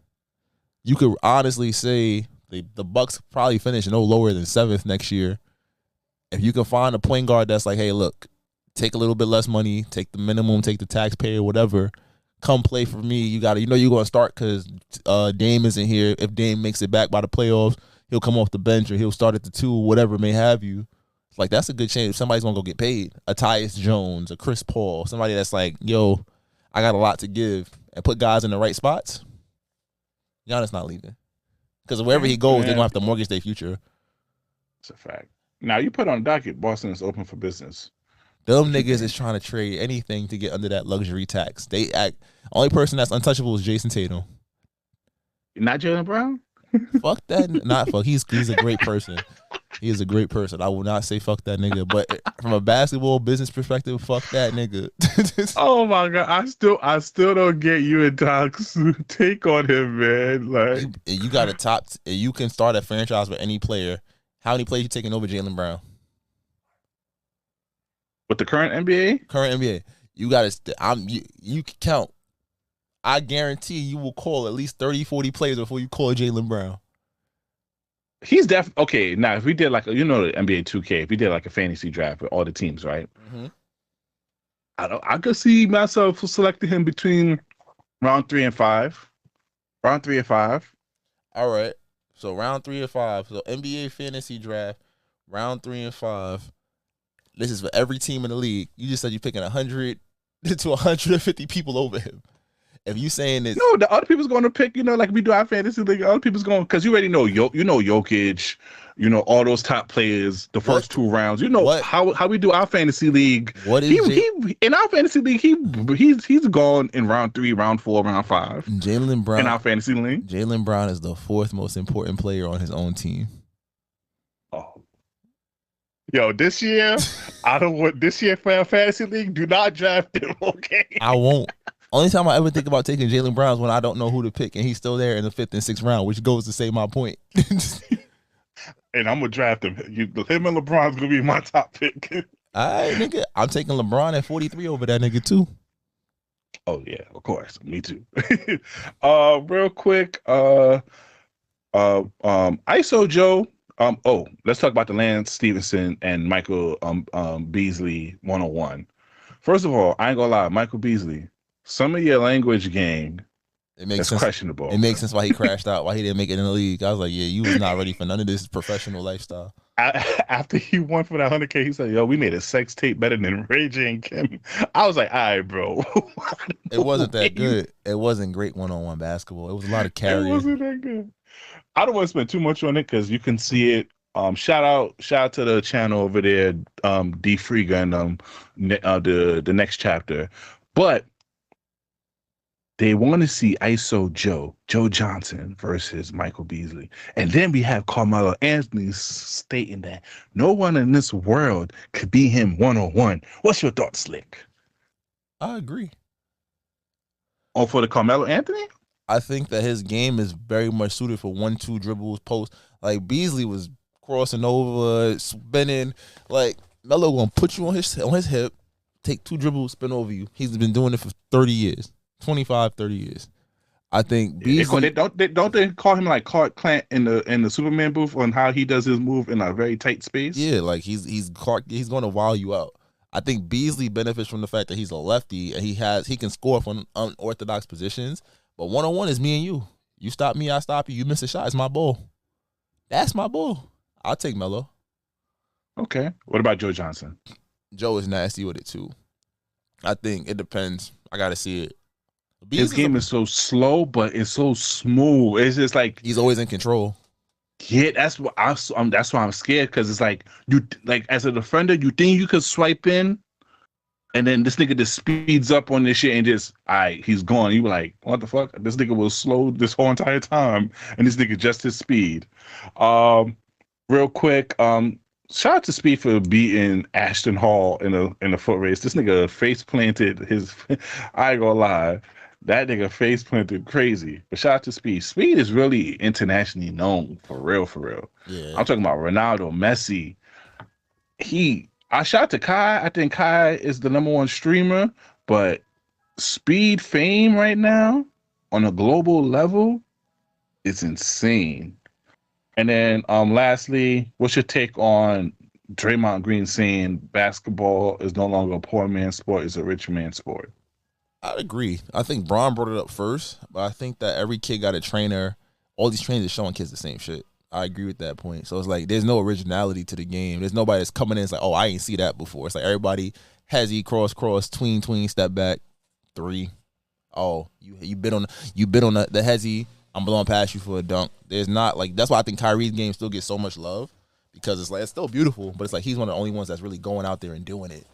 S3: you could honestly say the Bucks probably finish no lower than 7th next year. If you can find a point guard that's like, hey, look, take a little bit less money, take the minimum, take the taxpayer, whatever. Come play for me. You're going to start because Dame isn't here. If Dame makes it back by the playoffs, he'll come off the bench or he'll start at the 2, whatever may have you. It's like, that's a good chance. Somebody's going to go get paid. A Tyus Jones, a Chris Paul, somebody that's like, yo, I got a lot to give, and put guys in the right spots. Giannis not leaving. Because wherever he goes, they're going to have to mortgage their future.
S2: It's a fact. Now, you put on docket, Boston is open for business.
S3: Them niggas is trying to trade anything to get under that luxury tax. Only person that's untouchable is Jason Tatum.
S2: Not Jaylen Brown?
S3: Fuck that. Not fuck. He's a great person. He is a great person. I will not say fuck that nigga. But from a basketball business perspective, fuck that nigga.
S2: Oh my god. I still don't get you and Doc's take on him, man. Like
S3: you got a top. You can start a franchise with any player. How many players you taking over Jaylen Brown?
S2: With the current NBA?
S3: Current NBA. You got to. You can count. I guarantee you will call at least 30, 40 players before you call Jaylen Brown.
S2: He's okay. Now, if we did the NBA 2K, if we did like a fantasy draft with all the teams, right?
S3: Mm-hmm.
S2: I could see myself selecting him between round 3 and 5. Round 3 and 5.
S3: All right. So round 3 and 5. So NBA fantasy draft, round 3 and 5. This is for every team in the league. You just said you're picking 100 to 150 people over him. If you saying this,
S2: No, the other people's going to pick, like we do our fantasy league. Other people's going, because you already know, Jokic, all those top players, the first 2 rounds. How we do our fantasy league.
S3: What is
S2: he in our fantasy league? He's gone in round 3, round 4, round 5.
S3: Jaylen Brown
S2: in our fantasy league.
S3: Jaylen Brown is the 4th most important player on his own team.
S2: Oh, yo, this year I don't want this year for our fantasy league. Do not draft him, okay?
S3: I won't. Only time I ever think about taking Jaylen Brown is when I don't know who to pick, and he's still there in the 5th and 6th round, which goes to say my point.
S2: And I'm gonna draft him. Him and LeBron's gonna be my top pick.
S3: All right, nigga. I'm taking LeBron at 43 over that nigga too.
S2: Oh yeah, of course. Me too. Real quick. ISO Joe. Let's talk about the Lance Stevenson and Michael Beasley 101. First of all, I ain't gonna lie, Michael Beasley. Some of your language game is questionable.
S3: It makes sense why he crashed out, why he didn't make it in the league. I was like, yeah, you was not ready for none of this professional lifestyle.
S2: After he won for that 100K, he said, yo, we made a sex tape better than Ray J and Kim. I was like, all right, bro.
S3: It wasn't that good. It wasn't great one-on-one basketball. It was a lot of carrying.
S2: It wasn't that good. I don't want to spend too much on it because you can see it. Shout out to the channel over there, D Friga and the next chapter. But they want to see ISO Joe Johnson versus Michael Beasley. And then we have Carmelo Anthony stating that no one in this world could beat him 1-on-1. What's your thoughts, Slick?
S3: I agree.
S2: Oh, for the Carmelo Anthony?
S3: I think that his game is very much suited for 1-2 dribbles, post. Like Beasley was crossing over, spinning. Like Melo gonna put you on his hip, take 2 dribbles, spin over you. He's been doing it for 30 years. 25, 30 years. I think Beasley.
S2: Don't they call him like Clark Kent in the Superman booth on how he does his move in a very tight space?
S3: Yeah, like he's going to wow you out. I think Beasley benefits from the fact that he's a lefty and he can score from unorthodox positions. But 1-on-1 is me and you. You stop me, I stop you. You miss a shot, it's my ball. That's my ball. I'll take Melo.
S2: Okay. What about Joe Johnson?
S3: Joe is nasty with it too. I think it depends. I got to see it.
S2: His game is so slow, but it's so smooth. It's just like
S3: he's always in control.
S2: Yeah, that's why I'm scared because it's like you as a defender, you think you could swipe in, and then this nigga just speeds up on this shit and just he's gone. You were like, what the fuck? This nigga was slow this whole entire time, and this nigga just his speed. Real quick, shout out to Speed for beating Ashton Hall in a foot race. This nigga face planted his. I ain't gonna lie. That nigga face planted crazy. But shout out to Speed. Speed is really internationally known for real.
S3: Yeah.
S2: I'm talking about Ronaldo, Messi. I shout out to Kai. I think Kai is the #1 streamer, but Speed fame right now on a global level is insane. And then lastly, what's your take on Draymond Green saying basketball is no longer a poor man's sport, it's a rich man's sport?
S3: I'd agree. I think Braun brought it up first, but I think that every kid got a trainer. All these trainers are showing kids the same shit. I agree with that point. So it's like there's no originality to the game. There's nobody that's coming in and it's like, oh, I ain't see that before. It's like everybody hezzy, cross, tween, step back, 3. Oh, you bit on the hezzy. I'm blowing past you for a dunk. There's not like that's why I think Kyrie's game still gets so much love because it's like it's still beautiful, but it's like he's one of the only ones that's really going out there and doing it.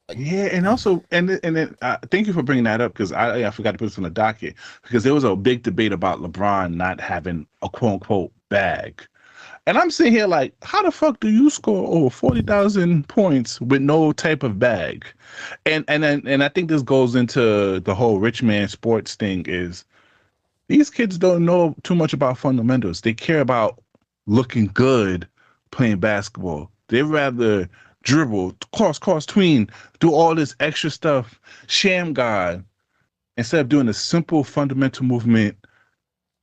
S2: Like, yeah, and also, and then thank you for bringing that up because I forgot to put this on the docket because there was a big debate about LeBron not having a quote unquote bag, and I'm sitting here like, how the fuck do you score over 40,000 points with no type of bag? And I think this goes into the whole rich man sports thing is these kids don't know too much about fundamentals. They care about looking good playing basketball. They'd rather dribble, cross, tween, do all this extra stuff, sham guard, instead of doing a simple fundamental movement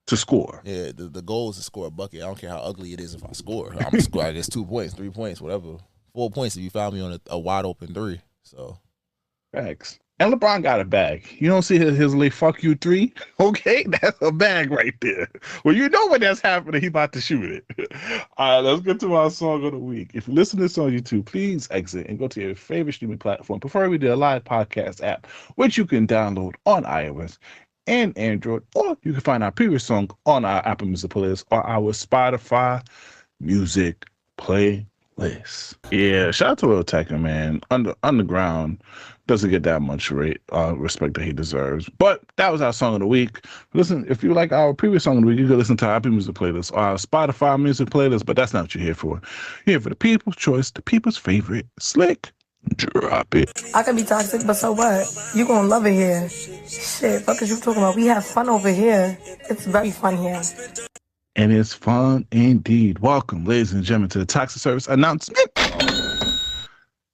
S2: to score.
S3: Yeah, the goal is to score a bucket. I don't care how ugly it is if I score. I'm gonna score, I guess 2 points, 3 points, whatever. 4 points if you found me on a wide open 3. So
S2: Facts. And LeBron got a bag. You don't see his little fuck you 3? Okay, that's a bag right there. Well, you know when that's happening, he about to shoot it. All right, let's get to our song of the week. If you listen to this on YouTube, please exit and go to your favorite streaming platform, preferably the live podcast app, which you can download on iOS and Android, or you can find our previous song on our Apple Music playlist or our Spotify music playlist. Yeah, shout out to Lil Tecca, man. Underground doesn't get that much respect that he deserves. But that was our song of the week. Listen, if you like our previous song of the week, you can listen to our Apple Music playlist or our Spotify music playlist, but that's not what you're here for. You're here for the people's choice, the people's favorite. Slick, drop it.
S4: I can be toxic, but so what? You gonna love it here. Shit, fuck is you talking about? We have fun over here. It's very fun here.
S2: And it's fun indeed. Welcome, ladies and gentlemen, to the Toxic Service announcement.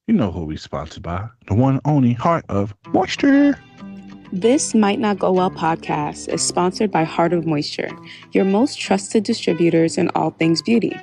S2: You know who we sponsored by. The one and only Heart of Moisture.
S5: This Might Not Go Well podcast is sponsored by Heart of Moisture, your most trusted distributors in all things beauty.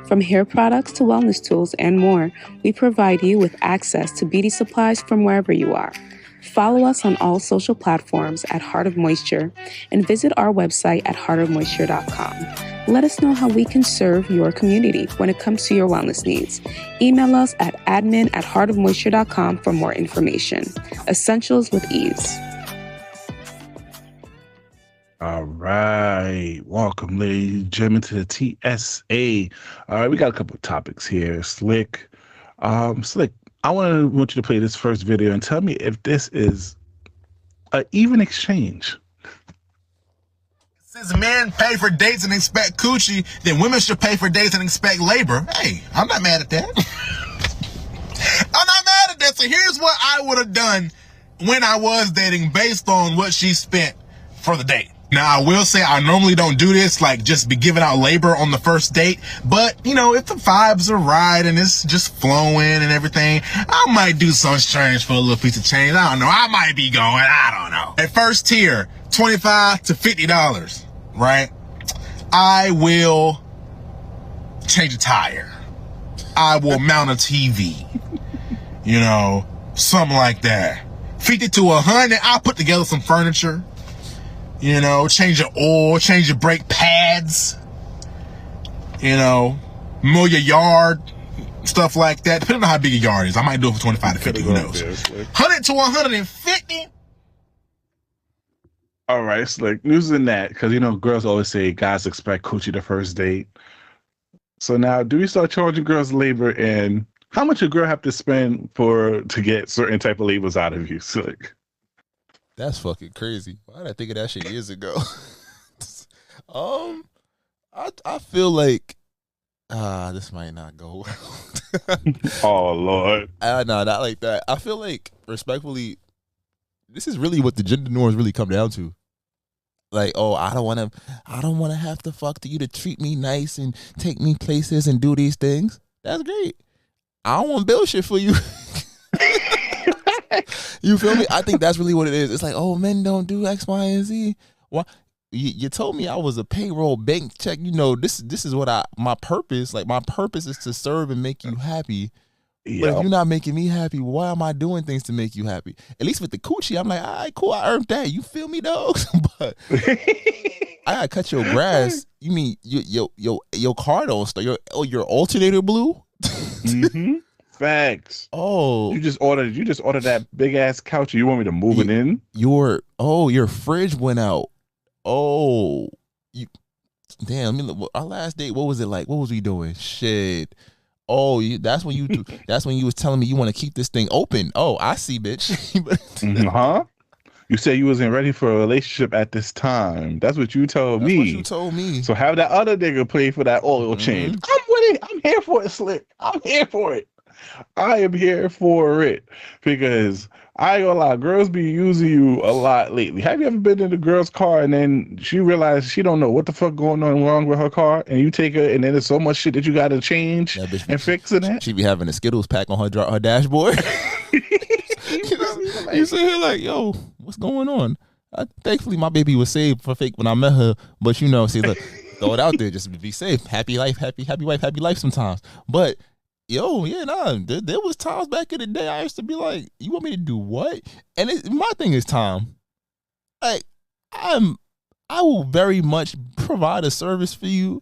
S5: From hair products to wellness tools and more, we provide you with access to beauty supplies from wherever you are. Follow us on all social platforms at Heart of Moisture and visit our website at heartofmoisture.com. Let us know how we can serve your community when it comes to your wellness needs. Email us at admin@heartofmoisture.com for more information. Essentials with ease.
S2: All right. Welcome, ladies and gentlemen, to the TSA. All right, we got a couple of topics here. Slick. Slick, I want you to play this first video and tell me if this is an even exchange.
S6: Since men pay for dates and expect coochie, then women should pay for dates and expect labor. Hey, I'm not mad at that. I'm not mad at that. So here's what I would have done when I was dating based on what she spent for the date. Now, I will say I normally don't do this, like just be giving out labor on the first date. But, you know, if the vibes are right and it's just flowing and everything, I might do something strange for a little piece of change. I don't know. I might be going. I don't know. At first tier, $25 to $50, right? I will change a tire. I will mount a TV. You know, something like that. 50 to 100, I'll put together some furniture. You know, change your oil, change your brake pads. You know, mow your yard, stuff like that. Depending on how big your yard is. I might do it for 25 to 50, who knows. 100 to 150.
S2: All right, Slick. News in that, because, you know, girls always say guys expect coochie the first date. So now, do we start charging girls labor, and how much a girl have to spend to get certain type of labels out of you, Slick?
S3: That's fucking crazy. Why did I think of that shit years ago? I feel like this might not go well.
S2: Oh Lord.
S3: No, not like that. I feel like, respectfully, this is really what the gender norms really come down to. Like, oh, I don't want to have to fuck to you to treat me nice and take me places and do these things. That's great. I don't want to build shit for you. You feel me? I think that's really what it is. It's like, oh, men don't do X, Y, and Z. Why? You told me I was a payroll bank check. You know, this is what my purpose. Like, my purpose is to serve and make you happy. Yep. But if you're not making me happy, why am I doing things to make you happy? At least with the coochie, I'm like, all right, cool, I earned that. You feel me, dog? But I gotta cut your grass. You mean your car don't start? Your alternator blew?
S2: Mm-hmm. Facts.
S3: Oh,
S2: you just ordered that big ass couch. You want me to move it in? Your
S3: fridge went out. Oh, damn. I mean, our last date, what was it like? What was we doing? Shit. Oh, that's when you was telling me you want to keep this thing open. Oh, I see, bitch.
S2: Huh? You said you wasn't ready for a relationship at this time. That's what you told me.
S3: That's what you told me.
S2: So have that other nigga pay for that oil change. I'm with it. I'm here for it, Slick. I'm here for it. I am here for it because I ain't gonna lie, girls be using you a lot lately. Have you ever been in a girl's car and then she realized she don't know what the fuck going on wrong with her car, and you take her and then there's so much shit that you got to change and fix in it?
S3: She be having a Skittles pack on her dashboard. You sit here like, yo, what's going on? Thankfully, my baby was saved for fake when I met her, but you know, see, look, throw it out there just to be safe. Happy life, happy wife, happy life sometimes. But Yo, yeah, nah. There was times back in the day I used to be like, you want me to do what? And my thing is time. Like, I will very much provide a service for you.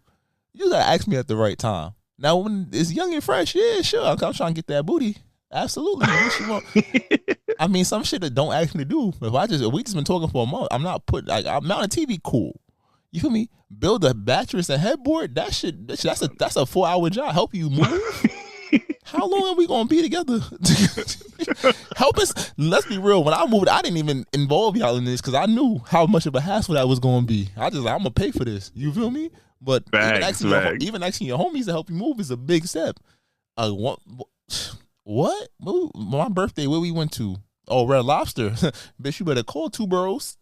S3: You gotta ask me at the right time. Now, when it's young and fresh, yeah, sure. I'm trying to get that booty. Absolutely. What you want? I mean, some shit that don't ask me to do. If we just been talking for a month, I'm not putting I'm mounting TV cool. You feel me? Build a mattress and headboard. That's a 4-hour job. Help you move. How long are we gonna be together? Help us. Let's be real. When I moved, I didn't even involve y'all in this because I knew how much of a hassle that was gonna be. I'm gonna pay for this. You feel me? But even asking your homies to help you move is a big step. What? My birthday, where we went to? Oh, Red Lobster. Bitch, you better call 2 bros.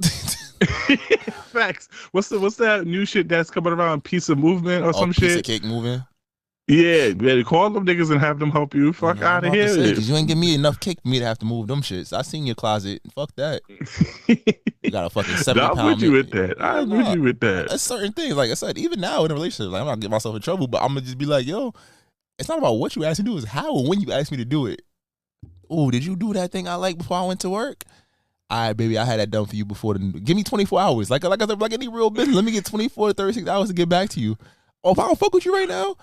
S2: Facts. What's that new shit that's coming around? Piece of movement or some shit?
S3: Piece of cake moving.
S2: Yeah, better call them niggas and have them help you. Fuck out of here.
S3: Because you ain't give me enough cake for me to have to move them shits. I seen your closet. Fuck that. You got a fucking 7-pound.
S2: I'm with you with that. I'm with you with that.
S3: That's certain things. Like I said, even now in a relationship, like, I'm not getting myself in trouble, but I'm gonna just be like, yo, it's not about what you ask me to do, it's how and when you ask me to do it. Oh, did you do that thing I like before I went to work? All right, baby, I had that done for you before. Give me 24 hours. Like any real business, let me get 24 to 36 hours to get back to you. Oh, if I don't fuck with you right now,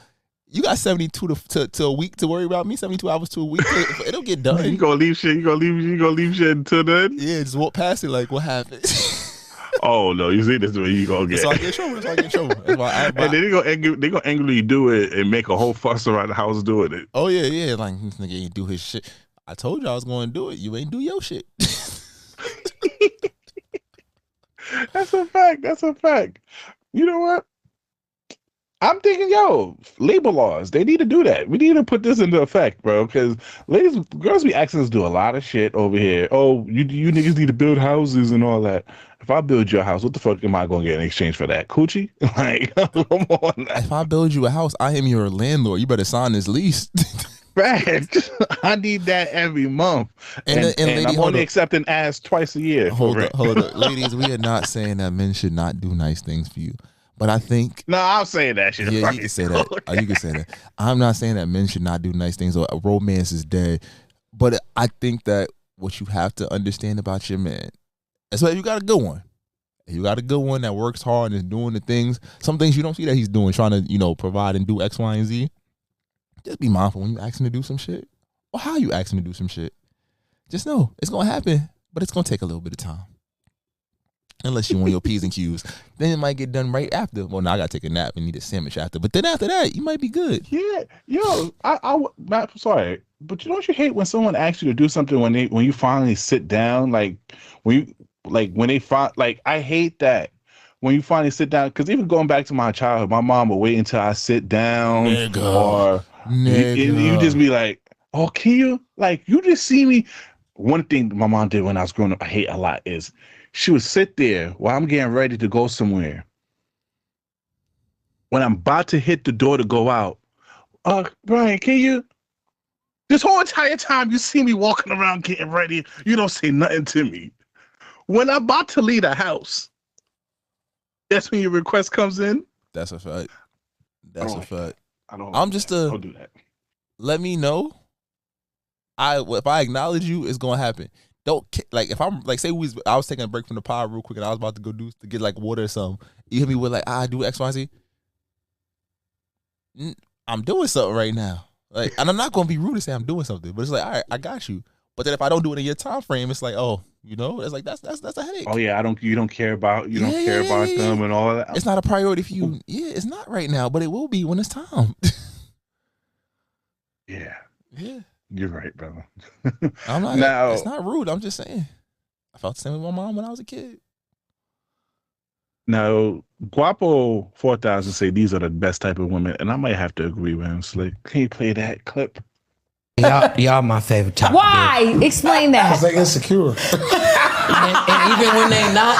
S3: you got 72 to a week to worry about me. 72 hours to a week. It'll get done.
S2: You gonna leave shit until then?
S3: Yeah, just walk past it like, what happened?
S2: Oh no, you see this is what you gonna get.
S3: So I get trouble.
S2: And then they gonna angrily do it and make a whole fuss around the house doing it.
S3: Oh yeah. Like, this nigga ain't do his shit. I told you I was gonna do it. You ain't do your shit.
S2: That's a fact. You know what? I'm thinking, labor laws, they need to do that. We need to put this into effect, bro, because girls be asking us to do a lot of shit over here. Oh, you niggas need to build houses and all that. If I build your house, what the fuck am I going to get in exchange for that? Coochie? Like, come on.
S3: If I build you a house, I am your landlord. You better sign this lease.
S2: Fact. I need that every month. And lady, I'm only accepting ass twice a year.
S3: Hold up. Ladies, we are not saying that men should not do nice things for you. But I think...
S2: No, I'm saying that shit.
S3: Yeah, you can say that. You can say that. I'm not saying that men should not do nice things or romance is dead. But I think that what you have to understand about your man, that's why you got a good one. You got a good one that works hard and is doing the things. Some things you don't see that he's doing, trying to, provide and do X, Y, and Z. Just be mindful when you ask him to do some shit or how you ask him to do some shit. Just know it's going to happen, but it's going to take a little bit of time. Unless you want your P's and Q's. Then it might get done right after. Well, now I got to take a nap and eat a sandwich after. But then after that, you might be good.
S2: Yeah. I'm sorry. But don't you hate when someone asks you to do something when you finally sit down? I hate that. When you finally sit down, because even going back to my childhood, my mom would wait until I sit down.
S3: Nigga.
S2: You just be like, oh, can you? Like, you just see me. One thing my mom did when I was growing up, I hate a lot, is she would sit there while I'm getting ready to go somewhere. When I'm about to hit the door to go out, Brian, can you? This whole entire time you see me walking around getting ready, you don't say nothing to me. When I'm about to leave the house, that's when your request comes in.
S3: That's a fact.
S2: Don't do that.
S3: Let me know. If I acknowledge you, it's gonna happen. Don't if I'm say I was taking a break from the pod real quick and I was about to go to get like water or something. You hit me with I do X, Y, Z. I'm doing something right now. And I'm not gonna be rude to say I'm doing something, but it's like, all right, I got you. But then if I don't do it in your time frame, it's like, it's like that's a headache.
S2: Oh yeah, you don't care about them and all that.
S3: It's not a priority for you. Yeah, it's not right now, but it will be when it's time.
S2: Yeah.
S3: Yeah.
S2: You're right, brother.
S3: I'm not. Now, it's not rude. I'm just saying. I felt the same with my mom when I was a kid.
S2: Now, Guapo 4000 say these are the best type of women, and I might have to agree with him. Slick, can you play that clip?
S7: Y'all my favorite type.
S8: Why? Explain that.
S7: It's like insecure. and even when they not,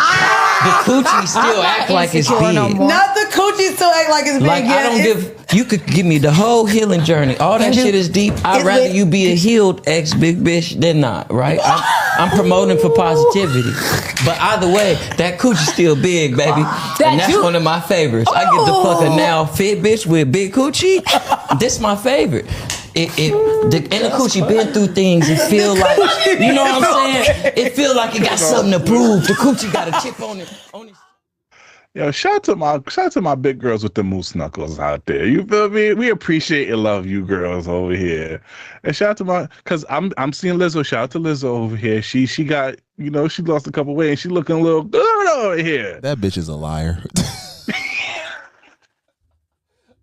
S7: the coochie still act like it's big.
S4: Not the coochie still act like it's big.
S7: Like you could give me the whole healing journey. All that shit is deep. I'd rather you be a healed ex-big bitch than not, right? I'm promoting for positivity. But either way, that coochie still big, baby. And that's one of my favorites. I get the fuck a now fit bitch with big coochie. This my favorite. the coochie been through things and feel like, you know what I'm saying? It feel like it got something to prove. The coochie got a chip on it.
S2: Yo, shout out to my big girls with the moose knuckles out there. You feel me? We appreciate and love you girls over here. And shout out to cause I'm seeing Lizzo. Shout out to Lizzo over here. She got, you know, she lost a couple weight and she looking a little good over here.
S3: That bitch is a liar.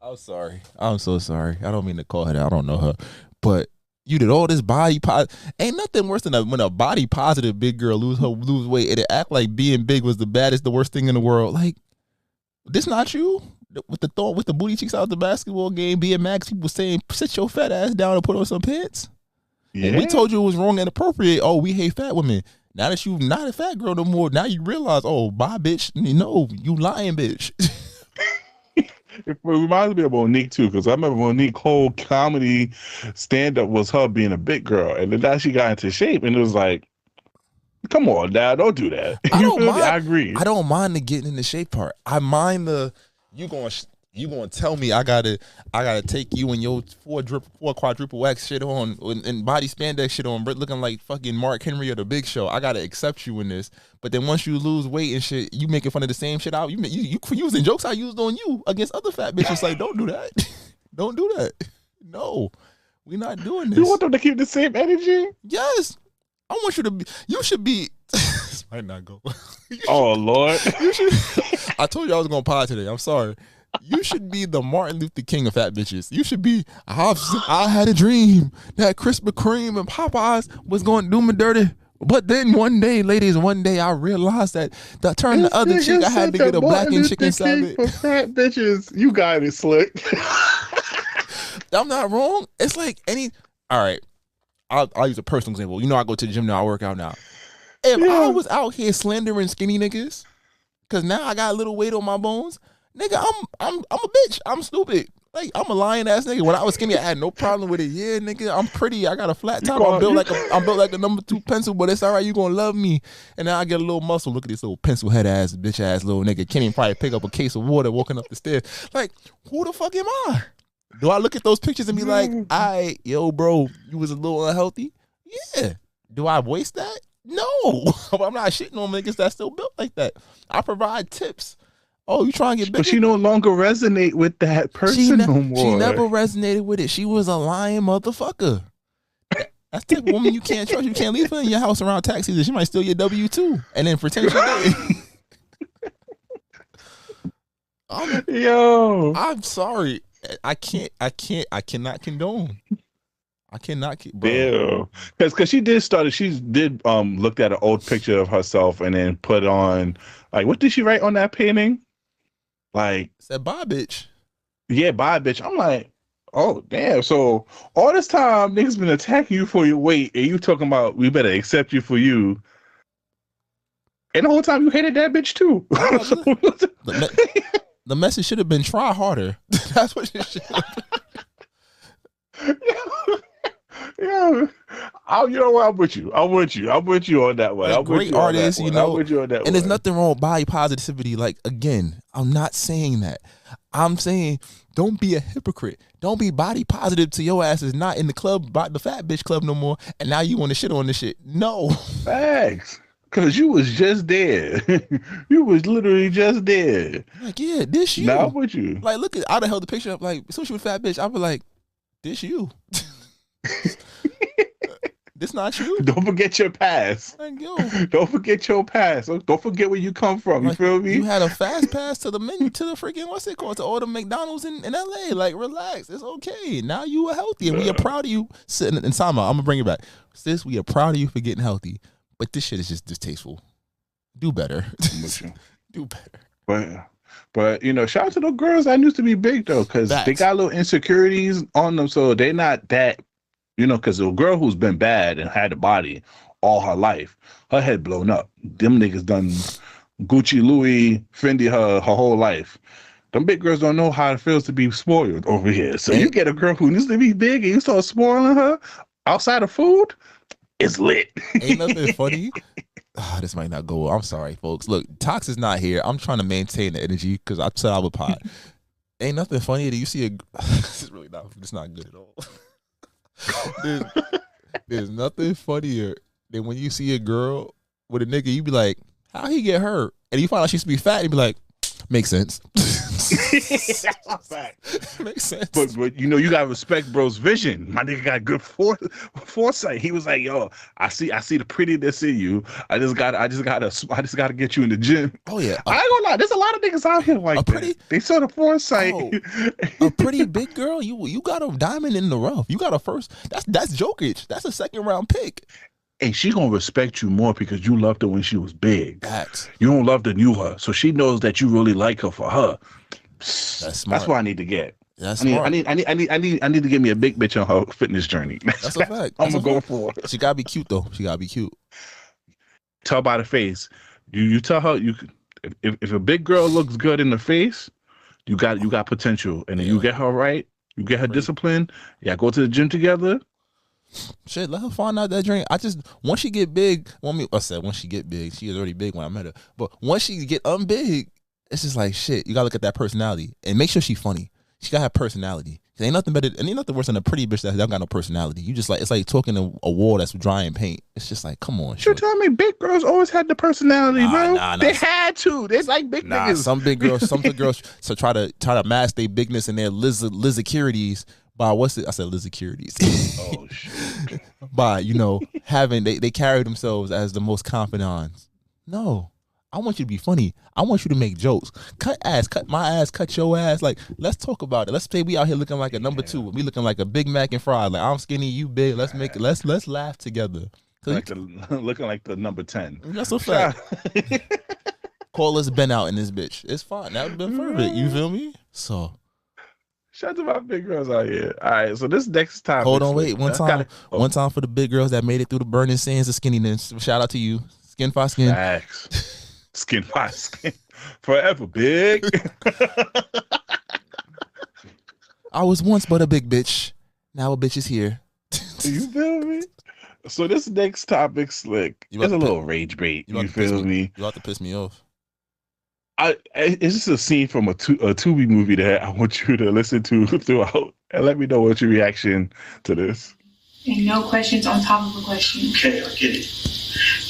S3: I'm sorry. I'm so sorry. I don't mean to call her that. I don't know her. But you did all this body ain't nothing worse than when a body positive big girl lose weight and it act like being big was the worst thing in the world. Like, this not you? With the booty cheeks out the basketball game, being Max, people saying sit your fat ass down and put on some pants. Yeah. And we told you it was wrong and inappropriate. Oh, we hate fat women. Now that you not a fat girl no more, now you realize, oh, bye bitch. No, you lying bitch.
S2: It reminds me of Monique too, because I remember Monique's whole comedy stand-up was her being a big girl, and then now she got into shape, and it was like, come on, Dad, don't do that. I agree.
S3: I don't mind the getting in the shape part. I mind the you gonna tell me I gotta take you and your four quadruple X shit on and body spandex shit on, looking like fucking Mark Henry or The Big Show. I gotta accept you in this. But then once you lose weight and shit, you making fun of the same shit out. You using jokes I used on you against other fat bitches. Like, don't do that. Don't do that. No, we not doing this.
S2: You want them to keep the same energy?
S3: Yes. I want you to be. You should be. This might not go.
S2: Oh Lord.
S3: I told you I was gonna pod today. I'm sorry. You should be the Martin Luther King of fat bitches. You should be. I had a dream that Krispy Kreme and Popeyes was going to do me dirty. But then one day, ladies, I realized that to turn the other cheek, I had to get a blackened chicken salad.
S2: For fat bitches, you got it slick.
S3: I'm not wrong. It's like all right. I'll use a personal example. You know, I go to the gym now. I work out now. If I was out here slandering skinny niggas, because now I got a little weight on my bones, nigga, I'm a bitch. I'm stupid. Like, I'm a lying ass nigga. When I was skinny, I had no problem with it. Yeah, nigga, I'm pretty. I got a flat top. I'm built like a number 2 pencil, but it's all right. You gonna love me. And then I get a little muscle. Look at this little pencil head ass, bitch ass little nigga. Can't even probably pick up a case of water walking up the stairs. Like, who the fuck am I? Do I look at those pictures and be like, yo, bro, you was a little unhealthy? Yeah. Do I waste that? No. I'm not shitting on niggas that's still built like that. I provide tips. Oh, you trying to get bigger?
S2: But she no longer resonate with that person no more.
S3: She never resonated with it. She was a lying motherfucker. That's the type of woman you can't trust. You can't leave her in your house around tax season. She might steal your W-2 and then pretend she did.
S2: Yo.
S3: I'm sorry. I cannot condone. I cannot keep.
S2: Ew. Because she did looked at an old picture of herself and then put on, like, what did she write on that painting? Like,
S3: said bye bitch.
S2: Yeah, bye bitch. I'm like, oh damn. So all this time niggas been attacking you for your weight and you talking about we better accept you for you. And the whole time you hated that bitch too.
S3: The message should have been try harder. That's what it should have been.
S2: Yeah. You know what? I'm with you. I'm with you on that one. I'm
S3: great artist, you know.
S2: I'm with you on that
S3: and
S2: one.
S3: there's nothing wrong with body positivity. Like, again, I'm not saying that. I'm saying don't be a hypocrite. Don't be body positive to your ass is not in the club, the fat bitch club no more. And now you want to shit on this shit. No.
S2: Facts. Because you was just there. You was literally just there.
S3: Like, yeah, this you.
S2: Now I'm with you.
S3: Like, look, I'd have held the picture up like, so she was fat bitch. I'd be like, this you. This not you.
S2: Don't forget your past.
S3: Like, yo.
S2: Don't forget your past. Don't forget where you come from.
S3: Like,
S2: you feel me?
S3: You had a fast pass to the menu, to the freaking, what's it called, to order McDonald's in LA. Like, relax. It's okay. Now you are healthy. And we are proud of you. Sitting in Sama, I'm going to bring it back. Sis, we are proud of you for getting healthy. But this shit is just distasteful. Do better. Do better.
S2: But you know, shout out to those girls that used to be big though, because they got little insecurities on them, so they not that, you know, because a girl who's been bad and had a body all her life, her head blown up. Them niggas done Gucci, Louis, Fendi her whole life. Them big girls don't know how it feels to be spoiled over here. So you get a girl who used to be big and you start spoiling her outside of food, it's lit.
S3: Ain't nothing funny. This might not go. I'm sorry, folks. Look, Tox is not here. I'm trying to maintain the energy because I said I would pot. Ain't nothing funny that you see a. This is really not. It's not good at all. There's nothing funnier than when you see a girl with a nigga, you be like, how he get hurt? And you find out she used to be fat, you be like, makes sense.
S2: That's a fact.
S3: Makes sense.
S2: But you know, you gotta respect bro's vision. My nigga got good foresight. He was like, yo, I see the prettiness in you. I just gotta get you in the gym.
S3: Oh yeah.
S2: I ain't gonna lie, there's a lot of niggas out here like that. They saw the foresight.
S3: A pretty big girl, you got a diamond in the rough. You got a first. That's Jokic. That's a second round pick.
S2: And she gonna respect you more because you loved her when she was big.
S3: Facts.
S2: You don't love the new her, so she knows that you really like her for her.
S3: That's smart.
S2: That's what I need to get.
S3: That's smart.
S2: I need to get me a big bitch on her fitness journey.
S3: That's a fact.
S2: I'm gonna go for it.
S3: She gotta be cute though. She gotta be cute.
S2: Tell by the face. You tell her if a big girl looks good in the face, you got potential, and then you get her right. You get her disciplined. Yeah, go to the gym together.
S3: Shit, let her find out that drink. Once she get big, once she get big, she was already big when I met her. But once she get unbig, it's just like shit. You gotta look at that personality and make sure she's funny. She gotta have personality. Ain't nothing worse than a pretty bitch that don't got no personality. You just like it's like talking to a wall that's dry in paint. It's just like, come on.
S2: You tell me big girls always had the personality, bro. They had to. They like big niggas.
S3: Some big girls so try to mask their bigness and their lizardities by I said lizardities.
S2: Oh shit.
S3: By having they carry themselves as the most confidants. No. I want you to be funny. I want you to make jokes. Cut my ass, cut your ass. Like, let's talk about it. Let's say we out here looking like a number two. We looking like a Big Mac and fries. Like, I'm skinny, you big. Let's laugh together.
S2: Looking like the number 10.
S3: That's a fact. Call us Ben out in this bitch. It's fine. That would have been perfect. You feel me? So.
S2: Shout out to my big girls out here. All right, so this next time.
S3: Hold on, wait. One time for the big girls that made it through the burning sands of skinniness. Shout out to you. Skin by skin.
S2: Facts. Skin by skin. Forever, big.
S3: I was once but a big bitch. Now a bitch is here.
S2: You feel me? So this next topic, Slick, is a little rage bait. You feel me?
S3: You about to piss me off.
S2: It's just a scene from a Tubi movie that I want you to listen to throughout, and let me know what's your reaction to this.
S8: And no questions on top of a question.
S9: Okay, I get it.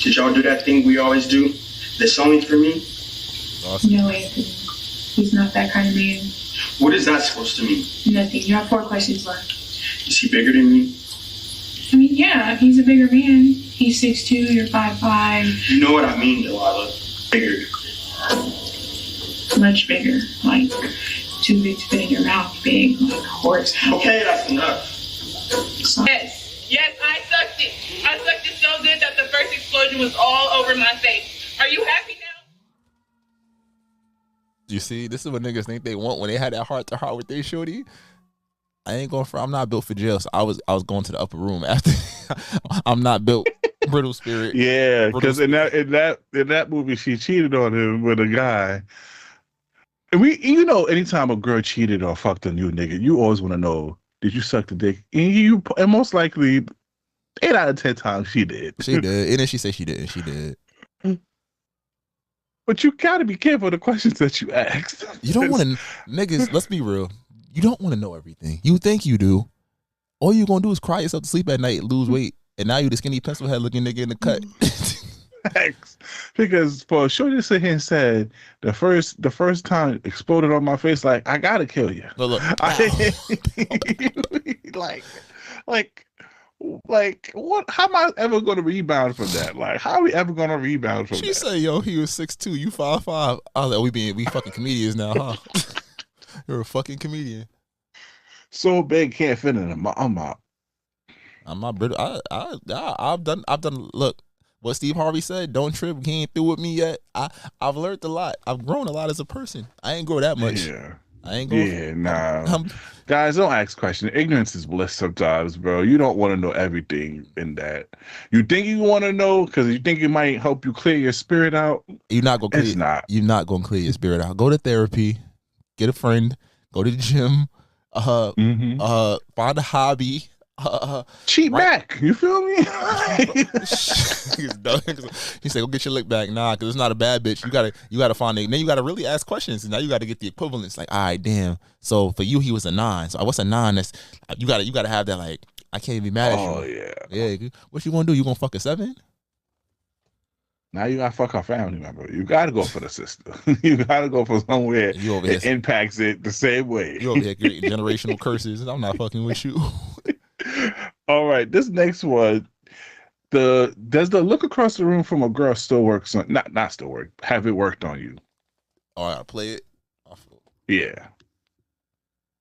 S9: Did y'all do that thing we always do? That's only for me?
S3: Awesome.
S8: No, Anthony. He's not that kind of man.
S9: What is that supposed to mean?
S8: Nothing. You have 4 questions left.
S9: Is he bigger than me?
S8: I mean, yeah, he's a bigger man. He's 6'2", you're 5'5".
S9: You know what I mean, Delilah. Bigger.
S8: Much bigger. Like, too big to fit in your mouth. Big, like a horse.
S9: Okay, that's enough.
S8: So,
S10: Yes, I sucked it. I sucked it so good that the first explosion was all over my face. Are you happy now?
S3: You see, this is what niggas think they want when they had that heart to heart with their shorty. I ain't going for. I'm not built for jail, so I was going to the upper room after. I'm not built. Brittle spirit.
S2: Yeah, because in that movie, she cheated on him with a guy. And anytime a girl cheated or fucked a new nigga, you always want to know, did you suck the dick? And most likely, 8 out of 10 times she did.
S3: She did. And then she said she didn't. She did.
S2: But you gotta be careful of the questions that you ask.
S3: You don't want to, niggas. Let's be real. You don't want to know everything. You think you do. All you gonna do is cry yourself to sleep at night, lose weight, and now you the skinny pencil head looking nigga in the cut.
S2: Because for Shorty to sit here and said the first time exploded on my face, like I gotta kill you.
S3: But look,
S2: like what? How am I ever going to rebound from that? Like, how are we ever going to rebound from that?
S3: She said, "Yo, he was 6'2", you 5'5". I was like, we fucking comedians now, huh? You're a fucking comedian.
S2: So big, can't fit in him. I'm out.
S3: I'm not brittle. I've done. Look, what Steve Harvey said. Don't trip. He ain't through with me yet. I've learned a lot. I've grown a lot as a person. I ain't grow that much.
S2: Yeah.
S3: I ain't going.
S2: Yeah, nah. Guys, don't ask questions. Ignorance is bliss sometimes, bro. You don't want to know everything in that. You think you want to know because you think it might help you clear your spirit out.
S3: You're not gonna. You're not gonna clear your spirit out. Go to therapy. Get a friend. Go to the gym. Find a hobby.
S2: Cheat back. You feel me?
S3: He said, "Go get your lick back." Nah, because it's not a bad bitch. You gotta find it. Then you gotta really ask questions. And now you gotta get the equivalence. Like, all right, damn. So for you, he was a 9. So what's a 9? That's you gotta have that like I can't be mad at you.
S2: Oh yeah.
S3: Yeah. What you gonna do? You gonna fuck a 7?
S2: Now you gotta fuck our family member. You gotta go for the sister. You gotta go for somewhere that impacts it the same way.
S3: You over here creating generational curses. I'm not fucking with you.
S2: All right, this next one. Does the look across the room from a girl still work? Not still work. Have it worked on you?
S3: All right, I'll play it.
S2: Yeah.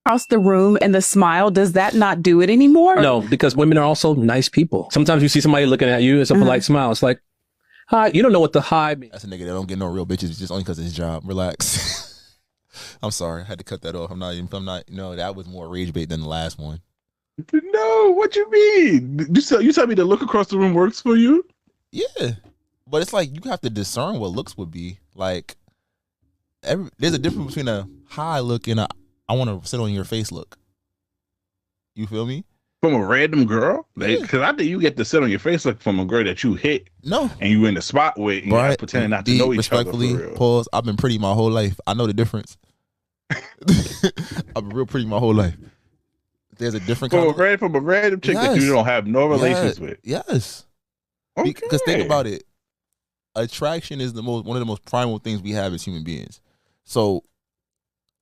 S11: Across the room and the smile, does that not do it anymore?
S12: No, because women are also nice people. Sometimes you see somebody looking at you, it's a polite smile. It's like, hi, you don't know what the hi means.
S3: That's a nigga that don't get no real bitches just only because of his job. Relax. I'm sorry, I had to cut that off. I'm not. That was more rage bait than the last one.
S2: No, what you mean? You tell me the look across the room works for you?
S3: Yeah, but it's like you have to discern what looks would be. Like, there's a difference between a hi look and a I want to sit on your face look. You feel me?
S2: From a random girl? Because I think you get to sit on your face look from a girl that you hit.
S3: No.
S2: And you in the spot with, and you're pretending not to know each other for real.
S3: Pause. I've been pretty my whole life. I know the difference. I've been real pretty my whole life. There's a different kind
S2: from a random chick that you don't have no relations with.
S3: Yes.
S2: Okay.
S3: Because think about it. Attraction is one of the most primal things we have as human beings. So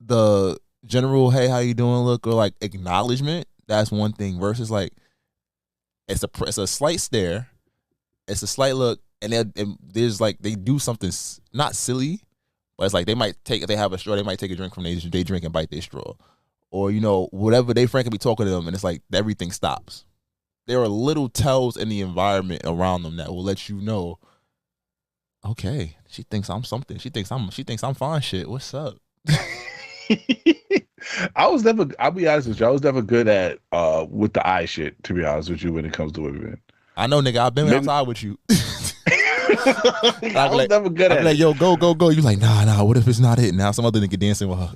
S3: the general, hey, how you doing look, or like acknowledgement, that's one thing, versus like it's a slight stare, it's a slight look, and there's like they do something not silly, but it's like if they have a straw, they might take a drink from they drink and bite their straw. Or, whatever they frankly be talking to them, and it's like everything stops. There are little tells in the environment around them that will let you know, okay, she thinks I'm something. She thinks I'm fine shit. What's up?
S2: I'll be honest with you, I was never good at with the eye shit, to be honest with you, when it comes to women.
S3: I know, nigga, I've been outside with you.
S2: I was never good at it.
S3: Like, yo, go. You like, nah, what if it's not it? Now some other nigga dancing with her.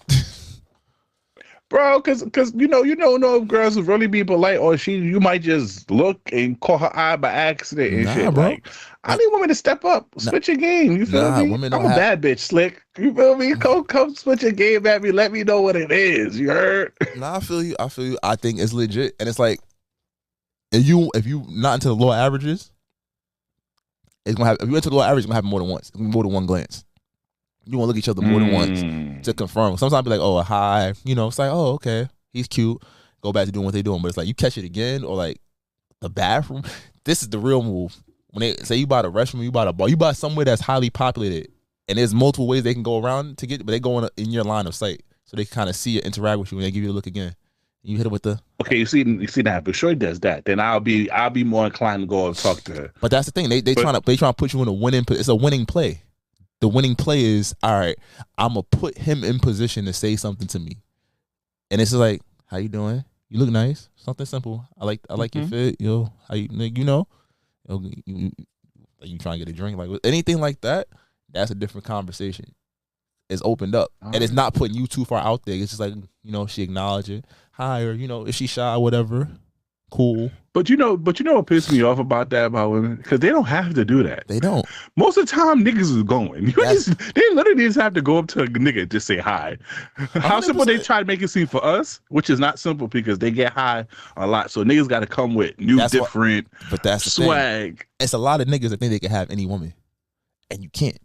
S2: Bro, because you don't know if girls will really be polite, or you might just look and call her eye by accident and shit.
S3: Bro.
S2: Like, I need women to step up, switch your game. You feel me? I'm a bad bitch, Slick. You feel me? Come switch your game at me. Let me know what it is. You heard?
S3: Nah, I feel you. I think it's legit, and it's like if you not into the lower averages, it's gonna have. If you're into the lower average, it's gonna happen more than once. It's gonna be more than one glance. You want to look at each other more than once to confirm. Sometimes I'll be like, oh, a hi. It's like, oh, okay, he's cute. Go back to doing what they're doing. But it's like you catch it again, or like the bathroom. This is the real move. When they say you buy a restroom, you buy a bar, you buy somewhere that's highly populated, and there's multiple ways they can go around to get, but they go in your line of sight, so they can kind of see it, interact with you, and they give you a look again. You hit it with the
S2: okay. You see that. But Shorty does that, then I'll be more inclined to go and talk to her.
S3: But that's the thing. They trying to put you in a winning. It's a winning play. The winning play is, all right, I'm going to put him in position to say something to me. And it's just like, how you doing? You look nice. Something simple. I like your fit. How you trying to get a drink? Like anything like that, that's a different conversation. It's opened up. And it's not putting you too far out there. It's just like, she acknowledge it. Hi, or, if she shy, whatever. Cool.
S2: But you know what pissed me off about women? Because they don't have to do that.
S3: They don't.
S2: Most of the time, niggas is going. They literally just have to go up to a nigga and just say hi. 100%. How simple they try to make it seem for us, which is not simple because they get high a lot. So niggas got to come with different swag.
S3: Thing. It's a lot of niggas that think they can have any woman, and you can't.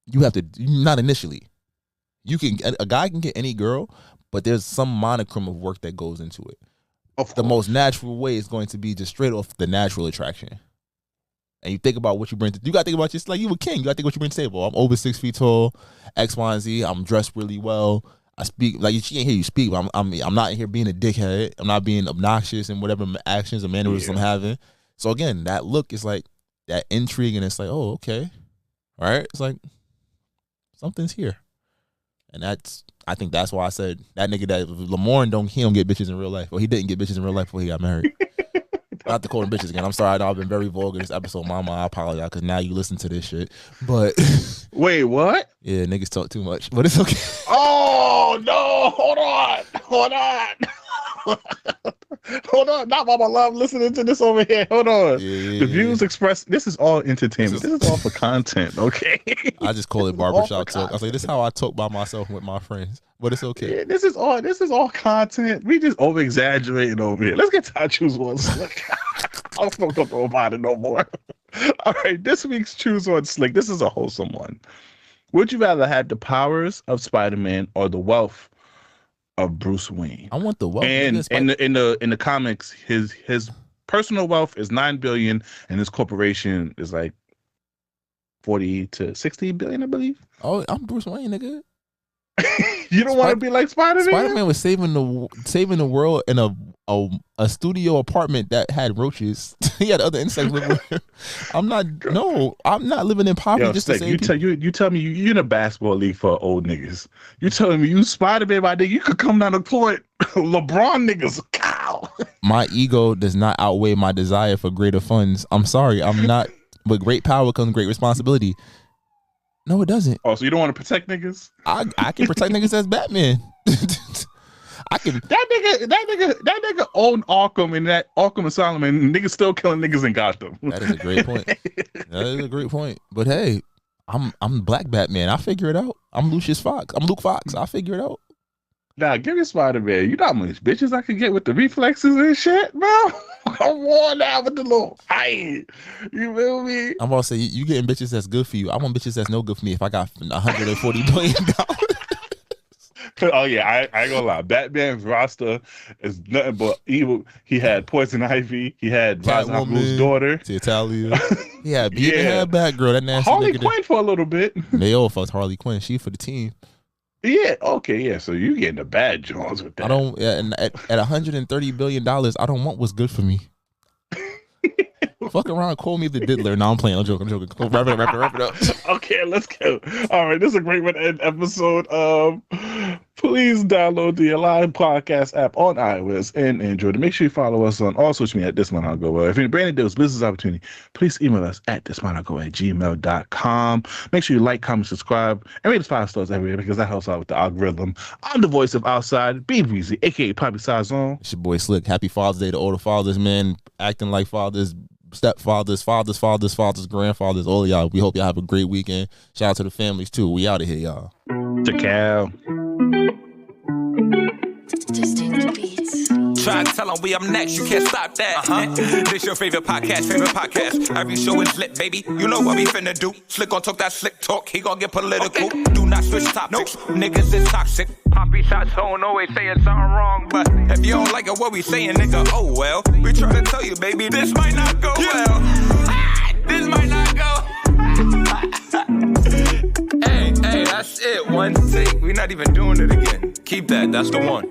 S3: You have to, not initially. A guy can get any girl, but there's some monochrome of work that goes into it. The most natural way is going to be just straight off the natural attraction. And you think about what you bring you got to think about just like you a king. You got to think what you bring to the table. I'm over 6 feet tall, X, Y, and Z. I'm dressed really well. I speak, like she can't hear you speak, but I'm not in here being a dickhead. I'm not being obnoxious in whatever actions or mannerisms I'm having. So again, that look is like that intrigue, and it's like, oh, okay. All right. It's like something's here. And I think that's why I said that nigga that Lamorne he don't get bitches in real life. Well, he didn't get bitches in real life before he got married. Not to call them bitches again. I'm sorry. I know I've been very vulgar this episode, mama. I apologize because now you listen to this shit. But
S2: wait, what?
S3: Yeah, niggas talk too much, but it's okay.
S2: Oh no! Hold on. Hold on, not Mama Love listening to this over here. Hold on.
S3: Yeah.
S2: The views expressed. This is all entertainment. This is all for content, okay?
S3: I just call it barbershop talk. I was like, this is how I talk by myself with my friends, but it's okay.
S2: Yeah, this is all content. We just over exaggerating over here. Let's get to our choose one slick. I don't know about it no more. All right, this week's choose one slick. This is a wholesome one. Would you rather have the powers of Spider-Man or the wealth of Bruce Wayne?
S3: I want the wealth.
S2: And in the comics, his personal wealth is $9 billion, and his corporation is like 40 to 60 billion, I believe.
S3: Oh, I'm Bruce Wayne, nigga.
S2: You don't want to be like Spider-Man?
S3: Spider-Man was saving the world in a studio apartment that had roaches. He had other insects living with him. I'm not living in poverty.
S2: Yo,
S3: just
S2: Stick,
S3: to save
S2: you tell me you're in a basketball league for old niggas. You telling me you Spider-Man by there, you could come down the court, LeBron niggas, cow.
S3: My ego does not outweigh my desire for greater funds. I'm sorry, I'm not. With great power comes great responsibility. No, it doesn't.
S2: Oh, so you don't want to protect niggas?
S3: I can protect niggas as Batman. I can.
S2: That nigga owned Arkham and that Arkham Asylum, and niggas still killing niggas in Gotham.
S3: That is a great point. That is a great point. But hey, I'm Black Batman. I figure it out. I'm Lucius Fox. I'm Luke Fox. I figure it out.
S2: Nah, give me Spider-Man. You know how many bitches I could get with the reflexes and shit, bro? I'm worn out with the little height. You feel me?
S3: I'm about to say, you getting bitches that's good for you. I want bitches that's no good for me if I got $140 billion.
S2: Oh yeah, I ain't gonna lie. Batman's roster is nothing but evil. He had Poison Ivy. He had Ra's al Ghul's daughter,
S3: Talia. He had Batgirl. That nasty
S2: Harley
S3: nigga
S2: Quinn for a little bit.
S3: They all fucked Harley Quinn. She for the team.
S2: Yeah. Okay. Yeah. So you getting the bad Jones with that?
S3: I don't. Yeah, and at $130 billion, I don't want what's good for me. Fuck around, call me the diddler. No, I'm playing. I'm joking. Wrap it up.
S2: Okay, let's go. All right, this is a great one to end episode. Please download the Elon podcast app on iOS and Android. Make sure you follow us on all social media at This Might Not Go Well. If you're brand new deals, business opportunity, please email us at thismightnotgo@gmail.com. Make sure you like, comment, subscribe, and rate us 5 stars everywhere because that helps out with the algorithm. I'm the voice of Outside, B Breezy, aka Poppy Sazon.
S3: It's your boy Slick. Happy Father's Day to all the fathers, man. Acting like fathers, stepfathers, fathers, grandfathers, all of y'all. We hope y'all have a great weekend. Shout out to the families too. We out of here, y'all.
S2: Ciao.
S1: Try to tell them we up next, you can't stop that. This your favorite podcast. Every show is lit, baby. You know what we finna do. Slick gon' talk that slick talk, he gon' get political. Do not switch topics, niggas is toxic. Poppy shots don't always saying something wrong, but if you don't like it, what we saying, nigga, oh well. We try to tell you, baby, this might not go well. This might not go. Hey, that's it. One take. We're not even doing it again. Keep that. That's the one.